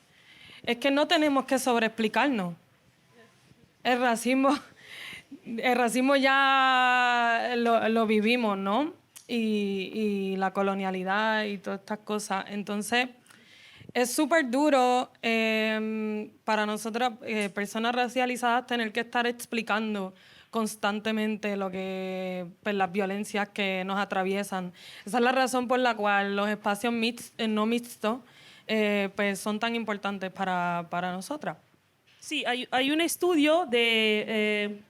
es que no tenemos que sobreexplicarnos. El racismo ya lo vivimos, ¿no? Y la colonialidad y todas estas cosas. Entonces, es súper duro para nosotras, personas racializadas, tener que estar explicando constantemente pues, las violencias que nos atraviesan. Esa es la razón por la cual los espacios no mixtos pues, son tan importantes para nosotras. Sí, hay un estudio el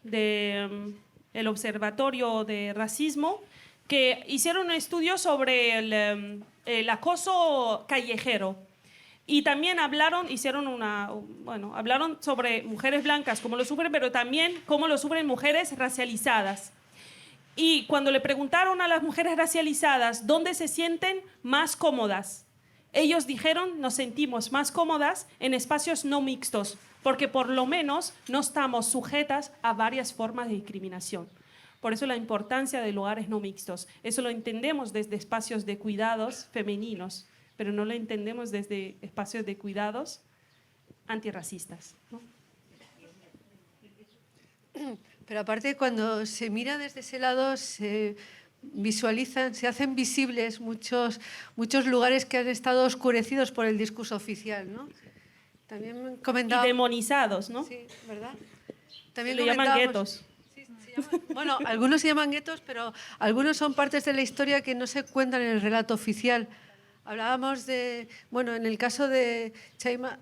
Observatorio de Racismo que hicieron un estudio sobre el acoso callejero. Y también hablaron sobre mujeres blancas, cómo lo sufren, pero también cómo lo sufren mujeres racializadas. Y cuando le preguntaron a las mujeres racializadas dónde se sienten más cómodas, ellos dijeron, nos sentimos más cómodas en espacios no mixtos, porque por lo menos no estamos sujetas a varias formas de discriminación. Por eso la importancia de lugares no mixtos. Eso lo entendemos desde espacios de cuidados femeninos, pero no lo entendemos desde espacios de cuidados antirracistas, ¿no? Pero aparte, cuando se mira desde ese lado, se visualizan, se hacen visibles muchos lugares que han estado oscurecidos por el discurso oficial, ¿no? También comentaba... Y demonizados, ¿no? Sí, ¿verdad? También le llaman guetos. Sí, bueno, algunos se llaman guetos, pero algunos son partes de la historia que no se cuentan en el relato oficial. Hablábamos de, bueno, en el caso de Chaima,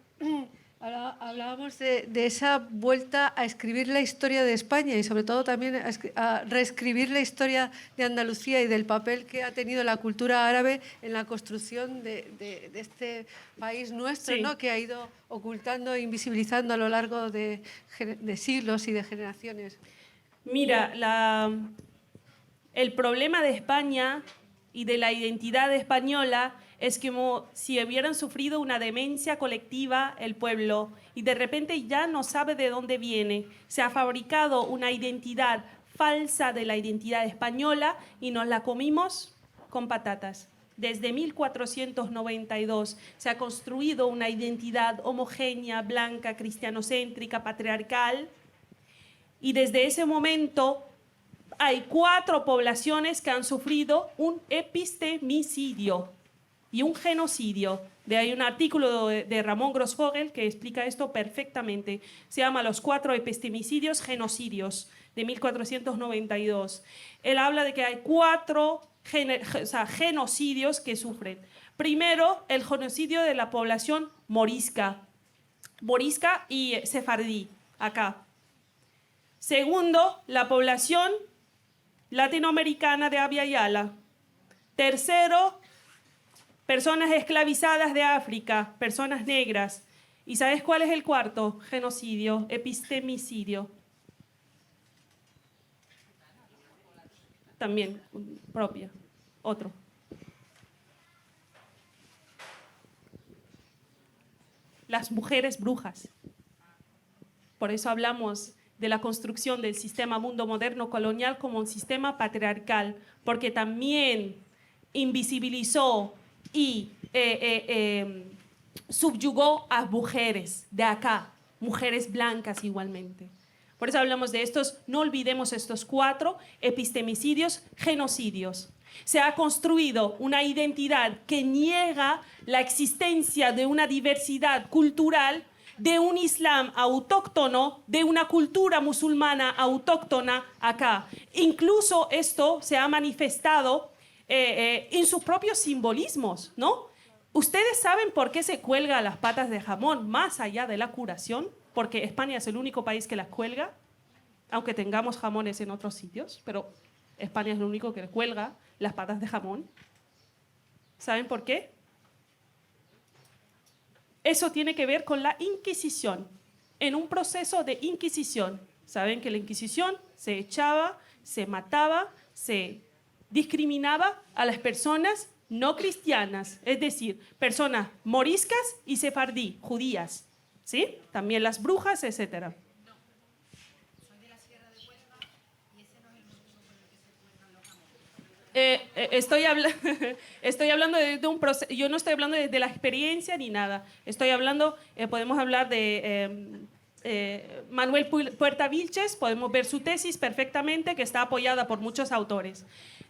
Hablábamos de esa vuelta a escribir la historia de España y sobre todo también a reescribir la historia de Andalucía y del papel que ha tenido la cultura árabe en la construcción de este país nuestro, Sí. ¿no? Que ha ido ocultando e invisibilizando a lo largo de siglos y de generaciones. Mira, el problema de España y de la identidad española es como si hubieran sufrido una demencia colectiva el pueblo y de repente ya no sabe de dónde viene. Se ha fabricado una identidad falsa de la identidad española y nos la comimos con patatas. Desde 1492 se ha construido una identidad homogénea, blanca, cristianocéntrica, patriarcal, y desde ese momento hay 4 poblaciones que han sufrido un epistemicidio y un genocidio. Hay un artículo de Ramón Grossfogel que explica esto perfectamente. Se llama Los 4 epistemicidios genocidios de 1492. Él habla de que hay 4 genocidios que sufren. Primero, el genocidio de la población morisca y sefardí, acá. Segundo, la población latinoamericana de Abya Yala. Tercero, personas esclavizadas de África, personas negras. ¿Y sabes cuál es el cuarto? Genocidio, epistemicidio. También propia, otro. Las mujeres brujas. Por eso hablamos de la construcción del sistema mundo moderno colonial como un sistema patriarcal, porque también invisibilizó y subyugó a mujeres de acá, mujeres blancas igualmente. Por eso hablamos de estos, no olvidemos estos 4 epistemicidios, genocidios. Se ha construido una identidad que niega la existencia de una diversidad cultural, de un islam autóctono, de una cultura musulmana autóctona acá. Incluso esto se ha manifestado en sus propios simbolismos, ¿no? ¿Ustedes saben por qué se cuelga las patas de jamón más allá de la curación? Porque España es el único país que las cuelga, aunque tengamos jamones en otros sitios, pero España es el único que cuelga las patas de jamón. ¿Saben por qué? Eso tiene que ver con la Inquisición. En un proceso de Inquisición, saben que la Inquisición se echaba, se mataba, se discriminaba a las personas no cristianas, es decir, personas moriscas y sefardí, judías, ¿sí? También las brujas, etc. Estoy hablando de un proceso. Yo no estoy hablando de la experiencia ni nada. Estoy hablando, podemos hablar de Manuel Puerta Vilches, podemos ver su tesis perfectamente, que está apoyada por muchos autores.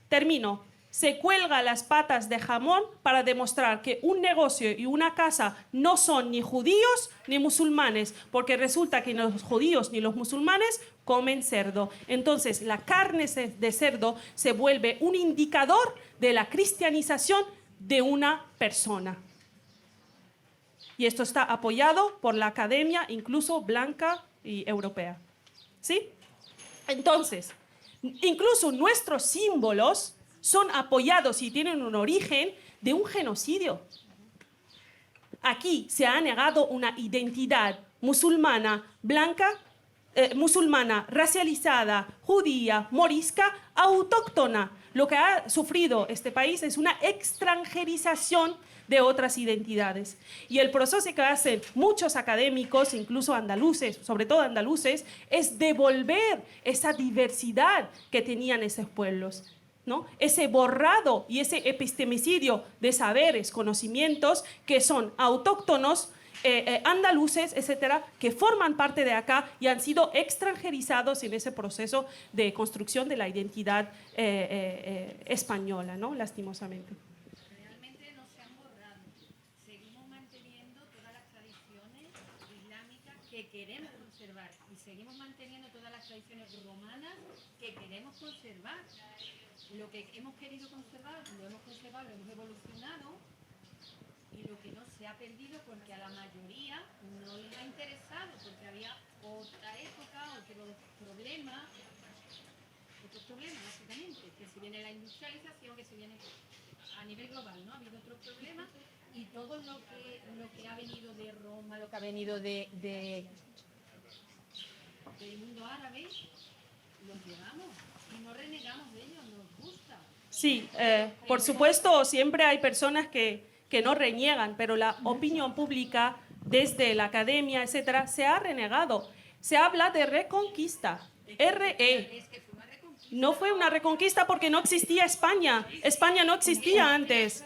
Termino. Se cuelga las patas de jamón para demostrar que un negocio y una casa no son ni judíos ni musulmanes, porque resulta que ni los judíos ni los musulmanes comen cerdo. Entonces, la carne de cerdo se vuelve un indicador de la cristianización de una persona. Y esto está apoyado por la academia, incluso blanca y europea. ¿Sí? Entonces, incluso nuestros símbolos son apoyados y tienen un origen de un genocidio. Aquí se ha negado una identidad musulmana, blanca, musulmana, racializada, judía, morisca, autóctona. Lo que ha sufrido este país es una extranjerización de otras identidades. Y el proceso que hacen muchos académicos, incluso andaluces, sobre todo andaluces, es devolver esa diversidad que tenían esos pueblos, ¿no? Ese borrado y ese epistemicidio de saberes, conocimientos que son autóctonos, andaluces, etcétera, que forman parte de acá y han sido extranjerizados en ese proceso de construcción de la identidad española, ¿no? Lastimosamente. Realmente no se han borrado. Seguimos manteniendo todas las tradiciones islámicas que queremos conservar y seguimos manteniendo todas las tradiciones romanas que queremos conservar. Lo que hemos querido conservar, lo hemos conservado, lo hemos evolucionado, y lo que no se ha perdido porque a la mayoría no les ha interesado, porque había otra época, otros problemas básicamente, que se viene la industrialización, que se viene a nivel global, ¿no? Ha habido otros problemas y todo lo que ha venido de Roma, lo que ha venido del mundo árabe, lo llevamos y no renegamos de ellos, nos gusta. Sí, por supuesto, siempre hay personas que no reniegan, pero la opinión pública, desde la academia, etcétera, se ha renegado. Se habla de reconquista, RE. No fue una reconquista porque no existía España. España no existía antes.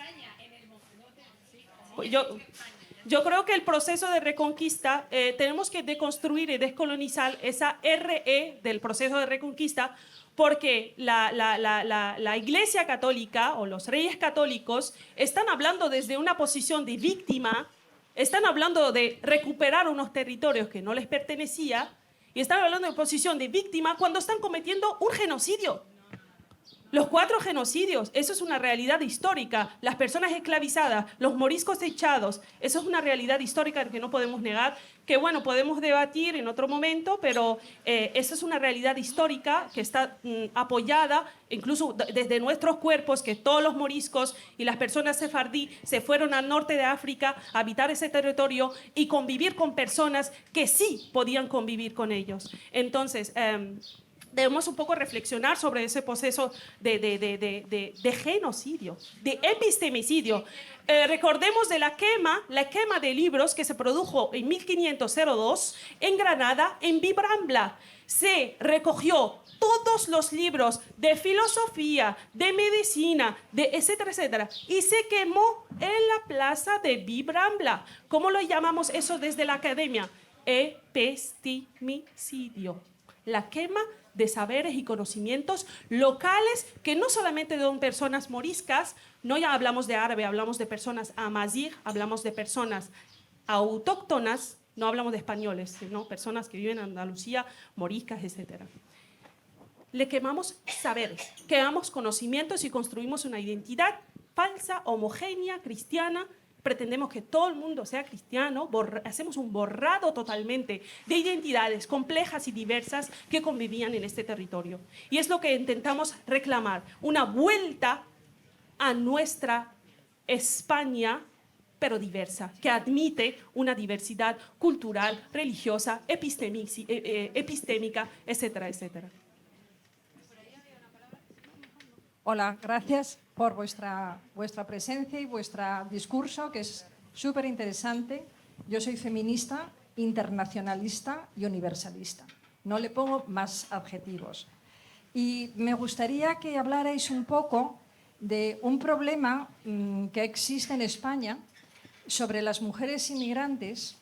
Yo creo que el proceso de reconquista, tenemos que deconstruir y descolonizar esa RE del proceso de reconquista, porque la Iglesia Católica o los reyes católicos están hablando desde una posición de víctima, están hablando de recuperar unos territorios que no les pertenecían y están hablando de posición de víctima cuando están cometiendo un genocidio. Los 4 genocidios, eso es una realidad histórica. Las personas esclavizadas, los moriscos echados, eso es una realidad histórica que no podemos negar, que bueno, podemos debatir en otro momento, pero eso es una realidad histórica que está apoyada incluso desde nuestros cuerpos, que todos los moriscos y las personas sefardí se fueron al norte de África a habitar ese territorio y convivir con personas que sí podían convivir con ellos. Entonces, debemos un poco reflexionar sobre ese proceso de genocidio, de epistemicidio. Recordemos de la quema de libros que se produjo en 1502 en Granada, en Vibrambla. Se recogió todos los libros de filosofía, de medicina, de etcétera, etcétera, y se quemó en la plaza de Vibrambla. ¿Cómo lo llamamos eso desde la academia? Epistemicidio. La quema de saberes y conocimientos locales que no solamente son personas moriscas, no ya hablamos de árabe, hablamos de personas amazigh, hablamos de personas autóctonas, no hablamos de españoles, sino personas que viven en Andalucía, moriscas, etc. Le quemamos saberes, quemamos conocimientos y construimos una identidad falsa, homogénea, cristiana. Pretendemos que todo el mundo sea cristiano, hacemos un borrado totalmente de identidades complejas y diversas que convivían en este territorio. Y es lo que intentamos reclamar, una vuelta a nuestra España, pero diversa, que admite una diversidad cultural, religiosa, epistémica, etcétera, etcétera. Hola, gracias por vuestra presencia y vuestro discurso, que es súper interesante. Yo soy feminista, internacionalista y universalista. No le pongo más adjetivos. Y me gustaría que hablarais un poco de un problema que existe en España sobre las mujeres inmigrantes,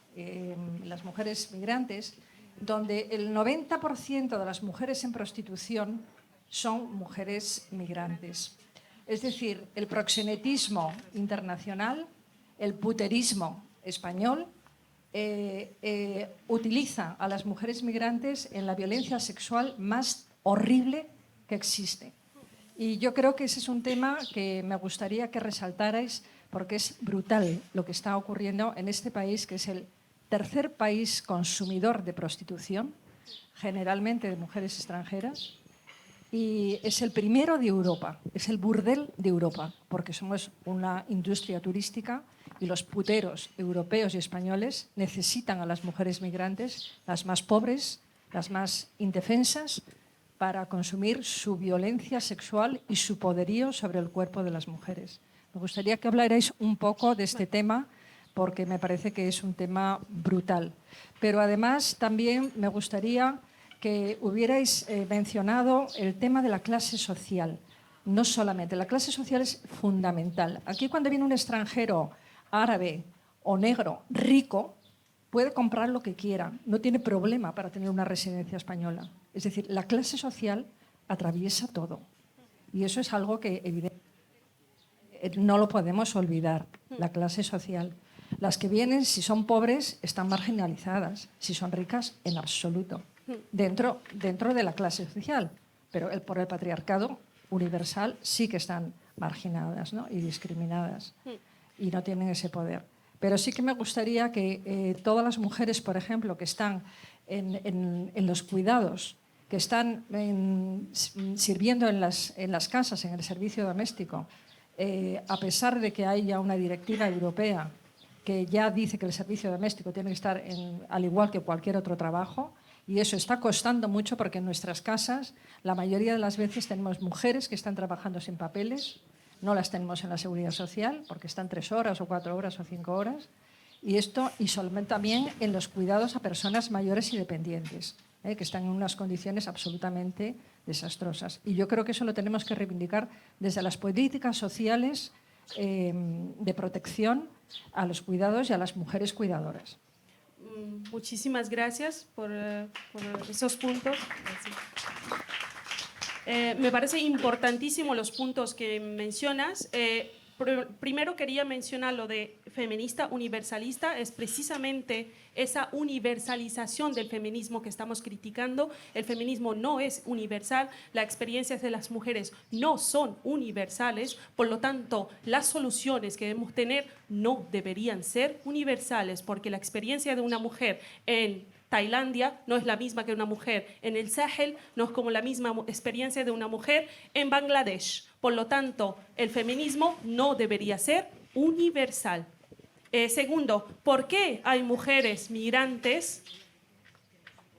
donde el 90% de las mujeres en prostitución son mujeres migrantes. Es decir, el proxenetismo internacional, el puterismo español, utiliza a las mujeres migrantes en la violencia sexual más horrible que existe. Y yo creo que ese es un tema que me gustaría que resaltarais, porque es brutal lo que está ocurriendo en este país, que es el tercer país consumidor de prostitución, generalmente de mujeres extranjeras, y es el primero de Europa, es el burdel de Europa, porque somos una industria turística y los puteros europeos y españoles necesitan a las mujeres migrantes, las más pobres, las más indefensas, para consumir su violencia sexual y su poderío sobre el cuerpo de las mujeres. Me gustaría que hablarais un poco de este tema, porque me parece que es un tema brutal. Pero además también me gustaría que hubierais mencionado el tema de la clase social. No solamente, la clase social es fundamental. Aquí cuando viene un extranjero árabe o negro rico, puede comprar lo que quiera, no tiene problema para tener una residencia española. Es decir, la clase social atraviesa todo. Y eso es algo que evidentemente no lo podemos olvidar, la clase social. Las que vienen, si son pobres, están marginalizadas. Si son ricas, en absoluto. Dentro de la clase social, pero por el patriarcado universal sí que están marginadas, ¿no? Y discriminadas y no tienen ese poder. Pero sí que me gustaría que todas las mujeres, por ejemplo, que están en los cuidados, que están sirviendo en las casas, en el servicio doméstico, a pesar de que haya una directiva europea que ya dice que el servicio doméstico tiene que estar al igual que cualquier otro trabajo, y eso está costando mucho porque en nuestras casas la mayoría de las veces tenemos mujeres que están trabajando sin papeles, no las tenemos en la seguridad social porque están 3 horas o 4 horas o 5 horas, y solamente también en los cuidados a personas mayores y dependientes, que están en unas condiciones absolutamente desastrosas. Y yo creo que eso lo tenemos que reivindicar desde las políticas sociales de protección a los cuidados y a las mujeres cuidadoras. Muchísimas gracias por esos puntos. Me parece importantísimo los puntos que mencionas. Primero quería mencionar lo de feminista universalista, es precisamente esa universalización del feminismo que estamos criticando. El feminismo no es universal, las experiencias de las mujeres no son universales, por lo tanto, las soluciones que debemos tener no deberían ser universales, porque la experiencia de una mujer en Tailandia no es la misma que una mujer en el Sahel, no es como la misma experiencia de una mujer en Bangladesh. Por lo tanto, el feminismo no debería ser universal. Segundo, ¿por qué hay mujeres migrantes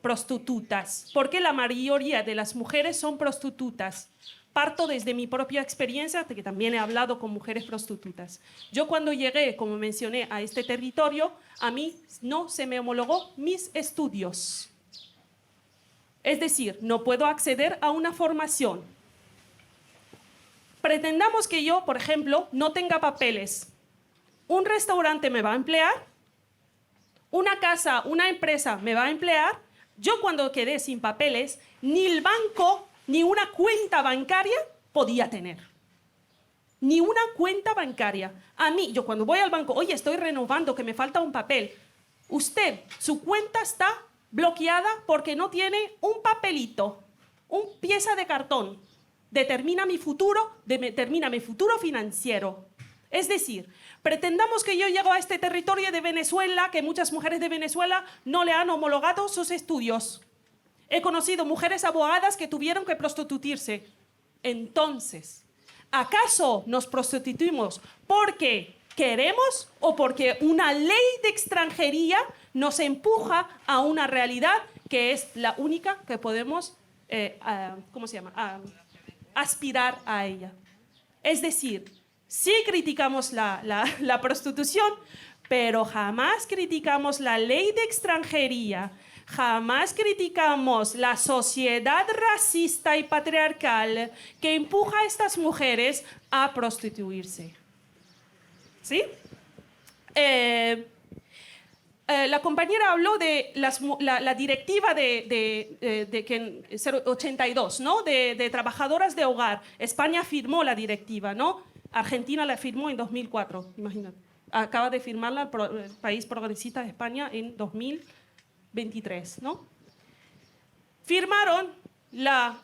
prostitutas? ¿Por qué la mayoría de las mujeres son prostitutas? Parto desde mi propia experiencia, que también he hablado con mujeres prostitutas. Yo cuando llegué, como mencioné, a este territorio, a mí no se me homologó mis estudios. Es decir, no puedo acceder a una formación. Pretendamos que yo, por ejemplo, no tenga papeles. ¿Un restaurante me va a emplear? ¿Una casa, una empresa me va a emplear? Yo cuando quedé sin papeles, ni el banco ni una cuenta bancaria podía tener. Ni una cuenta bancaria. A mí, yo cuando voy al banco, oye, estoy renovando, que me falta un papel. Usted, su cuenta está bloqueada porque no tiene un papelito, una pieza de cartón. Determina mi futuro financiero. Es decir, pretendamos que yo llego a este territorio de Venezuela, que muchas mujeres de Venezuela no le han homologado sus estudios. He conocido mujeres abogadas que tuvieron que prostituirse. Entonces, ¿acaso nos prostituimos porque queremos o porque una ley de extranjería nos empuja a una realidad que es la única que podemos, aspirar a ella? Es decir, sí criticamos la prostitución, pero jamás criticamos la ley de extranjería. Jamás criticamos la sociedad racista y patriarcal que empuja a estas mujeres a prostituirse. ¿Sí? La compañera habló de la directiva de 82, ¿no? de trabajadoras de hogar. España firmó la directiva, ¿no? Argentina la firmó en 2004, imagínate. Acaba de firmarla el país progresista de España en 2023, ¿no? Firmaron la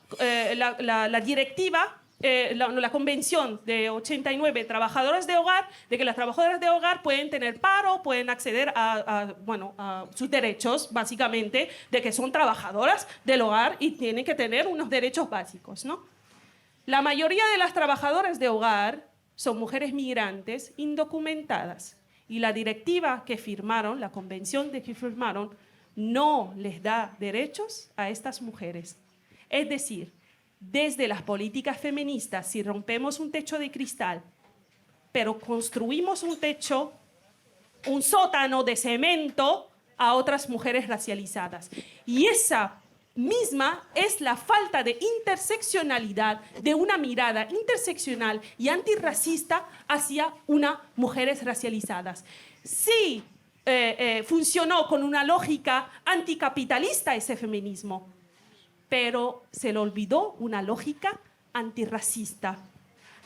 directiva, la convención de 89, trabajadoras de hogar, de que las trabajadoras de hogar pueden tener paro, pueden acceder a sus derechos, básicamente, de que son trabajadoras del hogar y tienen que tener unos derechos básicos, ¿no? La mayoría de las trabajadoras de hogar son mujeres migrantes indocumentadas y la directiva que firmaron, la convención de que firmaron, no les da derechos a estas mujeres. Es decir, desde las políticas feministas, si rompemos un techo de cristal, pero construimos un sótano de cemento a otras mujeres racializadas. Y esa misma es la falta de interseccionalidad, de una mirada interseccional y antirracista hacia unas mujeres racializadas. Sí, funcionó con una lógica anticapitalista ese feminismo, pero se le olvidó una lógica antirracista,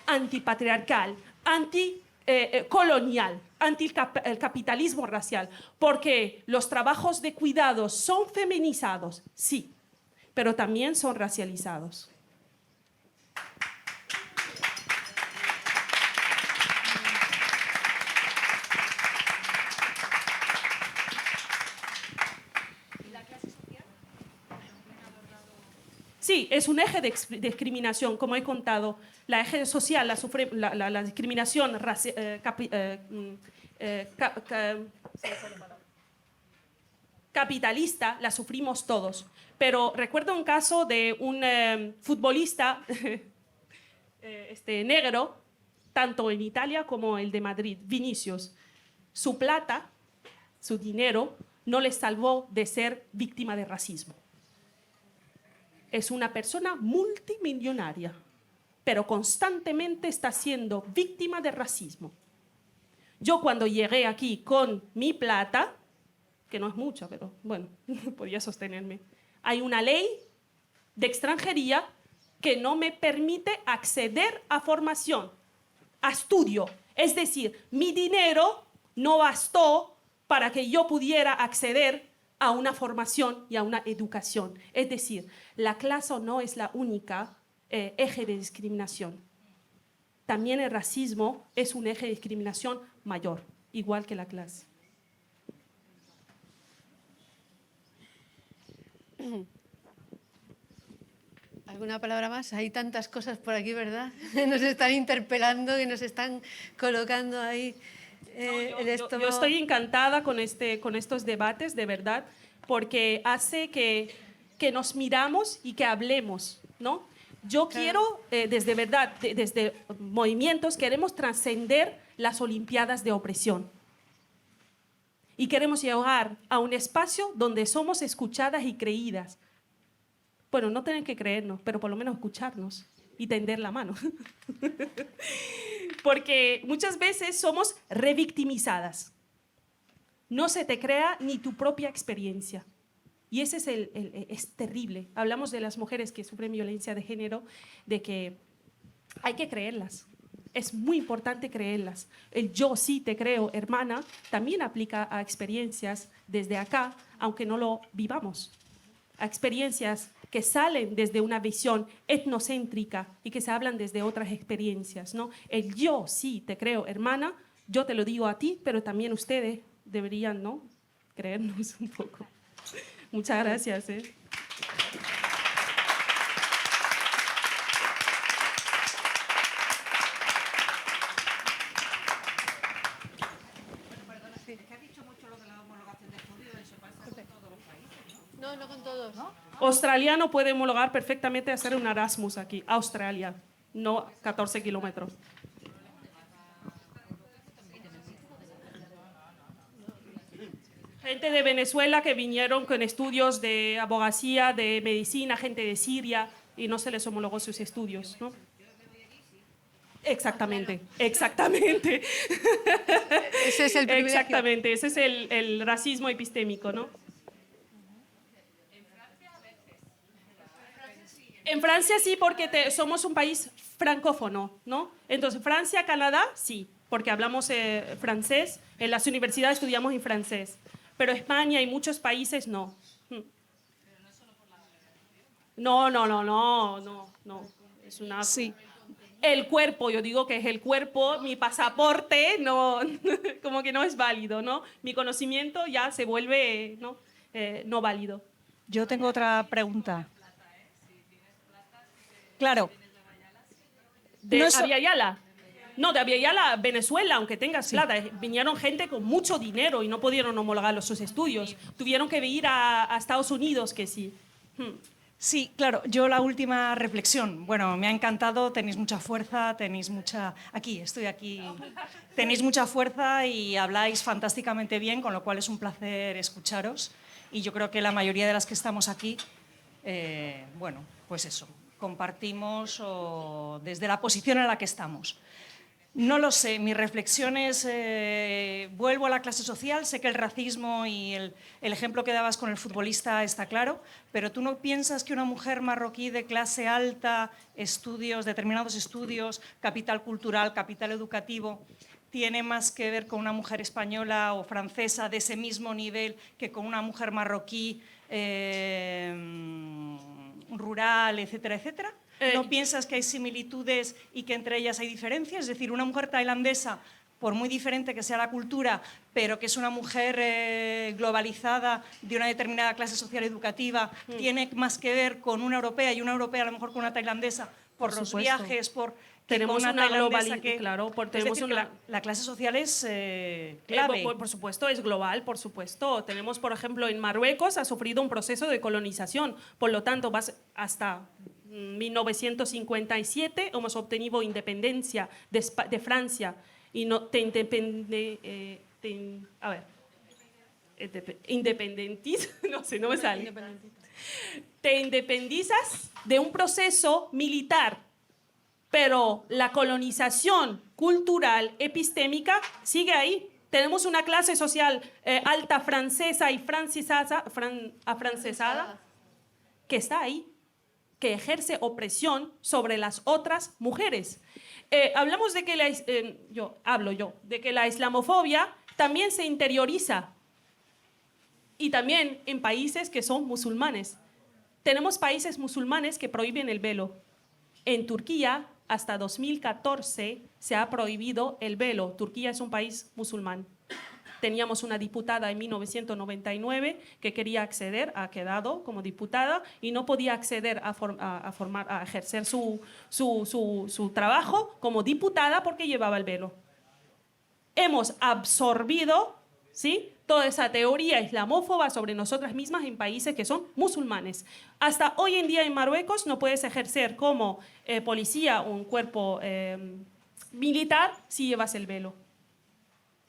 antipatriarcal, anticolonial, anti el capitalismo racial, porque los trabajos de cuidados son feminizados, sí, pero también son racializados. Sí, es un eje de discriminación, como he contado. La eje social, la discriminación capitalista, la sufrimos todos. Pero recuerdo un caso de un futbolista negro, tanto en Italia como el de Madrid, Vinicius. Su plata, su dinero, no le salvó de ser víctima de racismo. Es una persona multimillonaria, pero constantemente está siendo víctima de racismo. Yo cuando llegué aquí con mi plata, que no es mucha, pero bueno, podía sostenerme, hay una ley de extranjería que no me permite acceder a formación, a estudio. Es decir, mi dinero no bastó para que yo pudiera acceder a una formación y a una educación. Es decir, la clase no es la única eje de discriminación. También el racismo es un eje de discriminación mayor, igual que la clase. ¿Alguna palabra más? Hay tantas cosas por aquí, ¿verdad? Nos están interpelando y nos están colocando ahí el estómago. Yo estoy encantada con estos debates, de verdad, porque hace que nos miramos y que hablemos, ¿no? Yo quiero, desde movimientos, queremos trascender las Olimpiadas de opresión. Y queremos llegar a un espacio donde somos escuchadas y creídas. Bueno, no tienen que creernos, pero por lo menos escucharnos y tender la mano. Porque muchas veces somos revictimizadas. No se te crea ni tu propia experiencia. Y ese es terrible. Hablamos de las mujeres que sufren violencia de género, de que hay que creerlas. Es muy importante creerlas. El yo sí te creo, hermana, también aplica a experiencias desde acá, aunque no lo vivamos. A experiencias que salen desde una visión etnocéntrica y que se hablan desde otras experiencias, ¿no? El yo sí te creo, hermana, yo te lo digo a ti, pero también ustedes deberían, ¿no?, creernos un poco. Muchas gracias. No, no con todos. ¿No? Australiano puede homologar perfectamente hacer un Erasmus aquí, Australia, no 14 kilómetros. Gente de Venezuela que vinieron con estudios de abogacía, de medicina, gente de Siria, y no se les homologó sus estudios, ¿no? Exactamente, exactamente. Ese es el privilegio. Exactamente, ese es el racismo epistémico, ¿no? En Francia sí, porque somos un país francófono, ¿no? Entonces, Francia, Canadá, sí, porque hablamos francés. En las universidades estudiamos en francés. Pero España y muchos países no. No. Es una... Sí. El cuerpo, yo digo que es el cuerpo, mi pasaporte, no, como que no es válido, ¿no? Mi conocimiento ya se vuelve no válido. Yo tengo otra pregunta. Claro. ¿De Abya-Yala? No, de Abya-Yala, Venezuela, aunque tengas plata. Vinieron gente con mucho dinero y no pudieron homologar sus estudios. Tuvieron que ir a Estados Unidos, que sí. Sí, claro. Yo la última reflexión. Bueno, me ha encantado, tenéis mucha fuerza, tenéis mucha... Aquí, estoy aquí. Tenéis mucha fuerza y habláis fantásticamente bien, con lo cual es un placer escucharos. Y yo creo que la mayoría de las que estamos aquí, bueno, pues eso, compartimos desde la posición en la que estamos. No lo sé, mi reflexión es, vuelvo a la clase social, sé que el racismo y el ejemplo que dabas con el futbolista está claro, pero ¿tú no piensas que una mujer marroquí de clase alta, determinados estudios, capital cultural, capital educativo, tiene más que ver con una mujer española o francesa de ese mismo nivel que con una mujer marroquí rural, etcétera, etcétera? ¿No piensas que hay similitudes y que entre ellas hay diferencias? Es decir, una mujer tailandesa por muy diferente que sea la cultura, pero que es una mujer globalizada de una determinada clase social educativa, tiene más que ver con una europea y una europea a lo mejor con una tailandesa por los supuesto. viajes, Tenemos una tailandesa globalización, claro, es tenemos decir, que una... la clase social es clave. Por supuesto, es global, por supuesto. Tenemos, por ejemplo, en Marruecos ha sufrido un proceso de colonización, por lo tanto, hasta 1957 hemos obtenido independencia de Francia y no no sé, no me sale. Te independizas de un proceso militar, pero la colonización cultural, epistémica, sigue ahí. Tenemos una clase social alta francesa y afrancesada que está ahí, que ejerce opresión sobre las otras mujeres. Hablamos de que de que la islamofobia también se interioriza, y también en países que son musulmanes. Tenemos países musulmanes que prohíben el velo. En Turquía, hasta 2014, se ha prohibido el velo. Turquía es un país musulmán. Teníamos una diputada en 1999 que quería acceder, ha quedado como diputada y no podía acceder a ejercer su trabajo como diputada porque llevaba el velo. Hemos absorbido, ¿sí?, toda esa teoría islamófoba sobre nosotras mismas en países que son musulmanes. Hasta hoy en día en Marruecos no puedes ejercer como policía o un cuerpo militar si llevas el velo.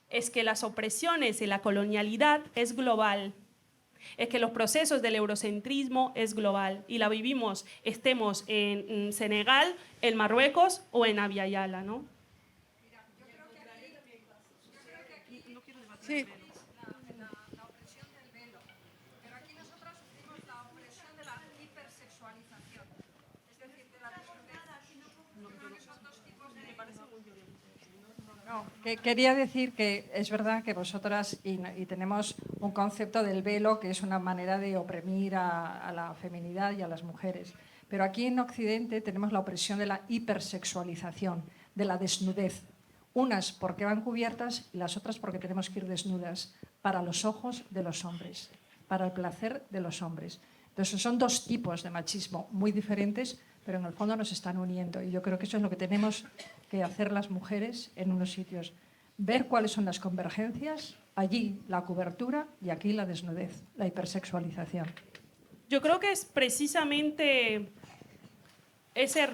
Es que las opresiones y la colonialidad es global. Es que los procesos del eurocentrismo es global y la vivimos, estemos en Senegal, en Marruecos o en Abya Yala, ¿no? Sí. La opresión del velo. Pero aquí nosotras sufrimos la opresión de la hipersexualización. Es decir, de la desnudez. Son dos tipos de... No, quería decir que es verdad que vosotras, y tenemos un concepto del velo que es una manera de oprimir a la feminidad y a las mujeres. Pero aquí en Occidente tenemos la opresión de la hipersexualización, de la desnudez. Unas porque van cubiertas y las otras porque tenemos que ir desnudas para los ojos de los hombres, para el placer de los hombres. Entonces son dos tipos de machismo muy diferentes, pero en el fondo nos están uniendo. Y yo creo que eso es lo que tenemos que hacer las mujeres en unos sitios. Ver cuáles son las convergencias, allí la cobertura y aquí la desnudez, la hipersexualización. Yo creo que es precisamente esa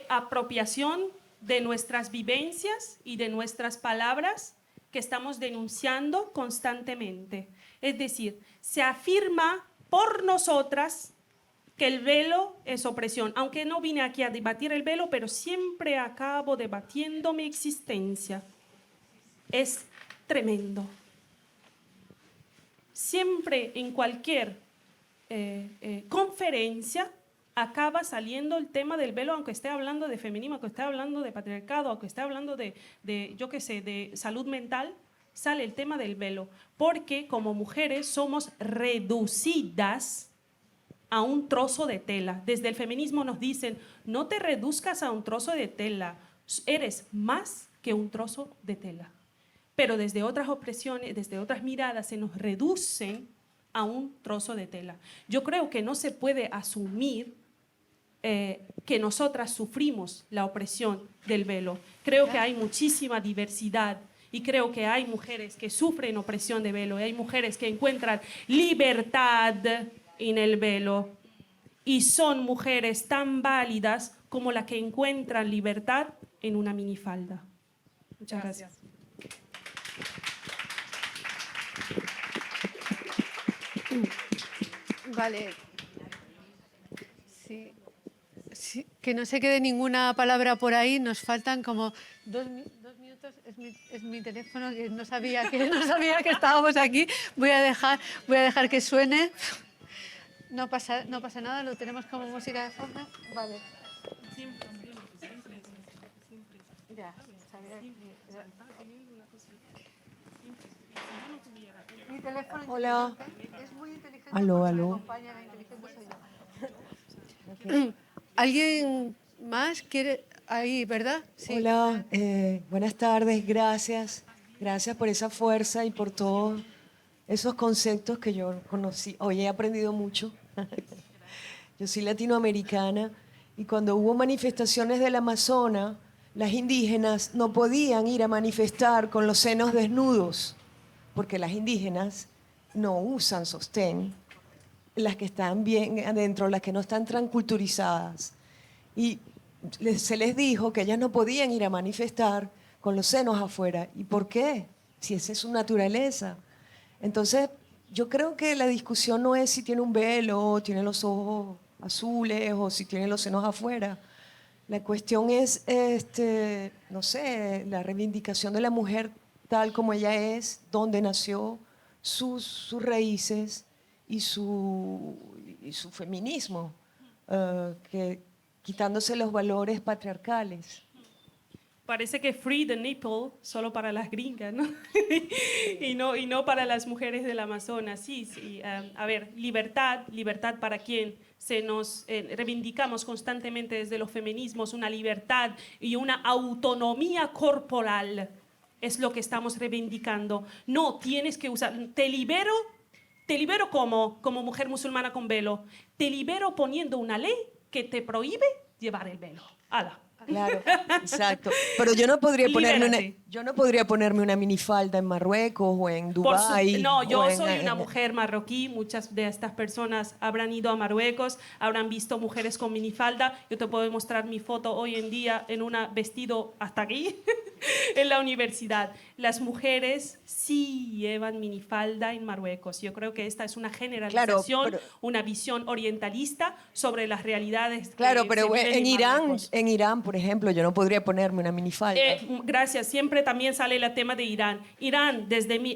apropiación de nuestras vivencias y de nuestras palabras que estamos denunciando constantemente. Es decir, se afirma por nosotras que el velo es opresión. Aunque no vine aquí a debatir el velo, pero siempre acabo debatiendo mi existencia. Es tremendo. Siempre en cualquier conferencia acaba saliendo el tema del velo, aunque esté hablando de feminismo, aunque esté hablando de patriarcado, aunque esté hablando de yo qué sé, de salud mental, sale el tema del velo. Porque como mujeres somos reducidas a un trozo de tela. Desde el feminismo nos dicen, no te reduzcas a un trozo de tela, eres más que un trozo de tela. Pero desde otras opresiones, desde otras miradas, se nos reducen a un trozo de tela. Yo creo que no se puede asumir que nosotras sufrimos la opresión del velo. Creo que hay muchísima diversidad y creo que hay mujeres que sufren opresión de velo y hay mujeres que encuentran libertad en el velo y son mujeres tan válidas como las que encuentran libertad en una minifalda. Muchas gracias. Vale. Sí. Sí, que no se quede ninguna palabra por ahí. Nos faltan como dos minutos. Es mi teléfono, que no sabía que estábamos aquí. Voy a dejar que suene. No pasa nada, lo tenemos como música de fondo. Vale. Ya, sabía que... Mi teléfono. Hola. Es muy inteligente. Aló, porque aló. me acompaña, la inteligente soy yo. ¿Alguien más quiere ahí, ¿verdad? Sí. Hola, buenas tardes, gracias. Gracias por esa fuerza y por todos esos conceptos que yo conocí. Hoy he aprendido mucho. Yo soy latinoamericana y cuando hubo manifestaciones del Amazonas, las indígenas no podían ir a manifestar con los senos desnudos, porque las indígenas no usan sostén, las que están bien adentro, las que no están transculturizadas. Y se les dijo que ellas no podían ir a manifestar con los senos afuera. ¿Y por qué? Si esa es su naturaleza. Entonces, yo creo que la discusión no es si tiene un velo, o tiene los ojos azules, o si tiene los senos afuera. La cuestión es, no sé, la reivindicación de la mujer tal como ella es, dónde nació, sus raíces y su feminismo, que quitándose los valores patriarcales. Parece que free the nipple solo para las gringas, ¿no? y no para las mujeres del Amazonas. Sí, sí. A ver, libertad para quién se nos reivindicamos constantemente desde los feminismos, una libertad y una autonomía corporal es lo que estamos reivindicando. No tienes que usar, te libero como mujer musulmana con velo, te libero poniendo una ley que te prohíbe llevar el velo. ¡Hala! Claro, exacto. Pero yo no podría ponerme una minifalda en Marruecos o en Dubái. No, yo soy una mujer marroquí. Muchas de estas personas habrán ido a Marruecos, habrán visto mujeres con minifalda. Yo te puedo mostrar mi foto hoy en día en un vestido hasta aquí en la universidad. Las mujeres sí llevan minifalda en Marruecos. Yo creo que esta es una generalización, claro, una visión orientalista sobre las realidades. Claro, pero en Irán, por ejemplo, yo no podría ponerme una minifalda. Gracias. Siempre también sale el tema de Irán. Irán,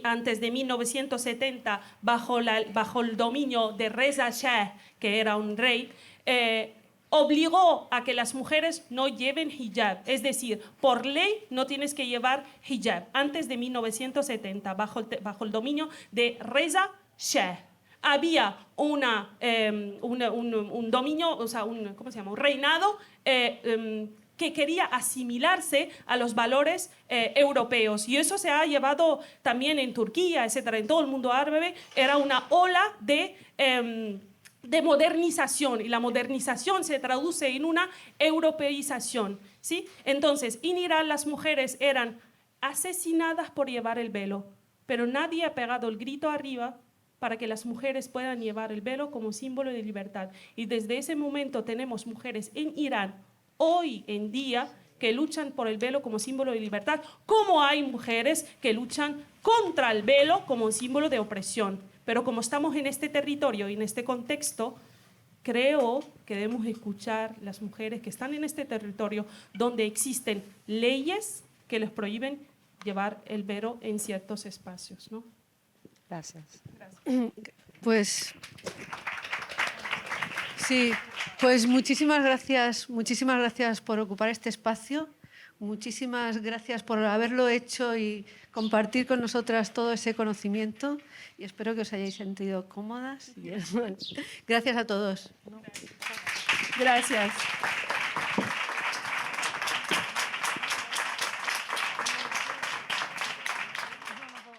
antes de 1970, bajo el dominio de Reza Shah, que era un rey, obligó a que las mujeres no lleven hijab. Es decir, por ley no tienes que llevar hijab. Antes de 1970, bajo el dominio de Reza Shah. Había un dominio, o sea, ¿cómo se llama? Un reinado que quería asimilarse a los valores europeos. Y eso se ha llevado también en Turquía, etcétera, en todo el mundo árabe. Era una ola de modernización, y la modernización se traduce en una europeización, ¿sí? Entonces, en Irán las mujeres eran asesinadas por llevar el velo, pero nadie ha pegado el grito arriba para que las mujeres puedan llevar el velo como símbolo de libertad. Y desde ese momento tenemos mujeres en Irán, hoy en día, que luchan por el velo como símbolo de libertad, como hay mujeres que luchan contra el velo como símbolo de opresión. Pero como estamos en este territorio y en este contexto, creo que debemos escuchar las mujeres que están en este territorio donde existen leyes que les prohíben llevar el velo en ciertos espacios, ¿no? Gracias. Pues sí, pues muchísimas gracias por ocupar este espacio. Muchísimas gracias por haberlo hecho y compartir con nosotras todo ese conocimiento, y espero que os hayáis sentido cómodas. Gracias a todos. Gracias.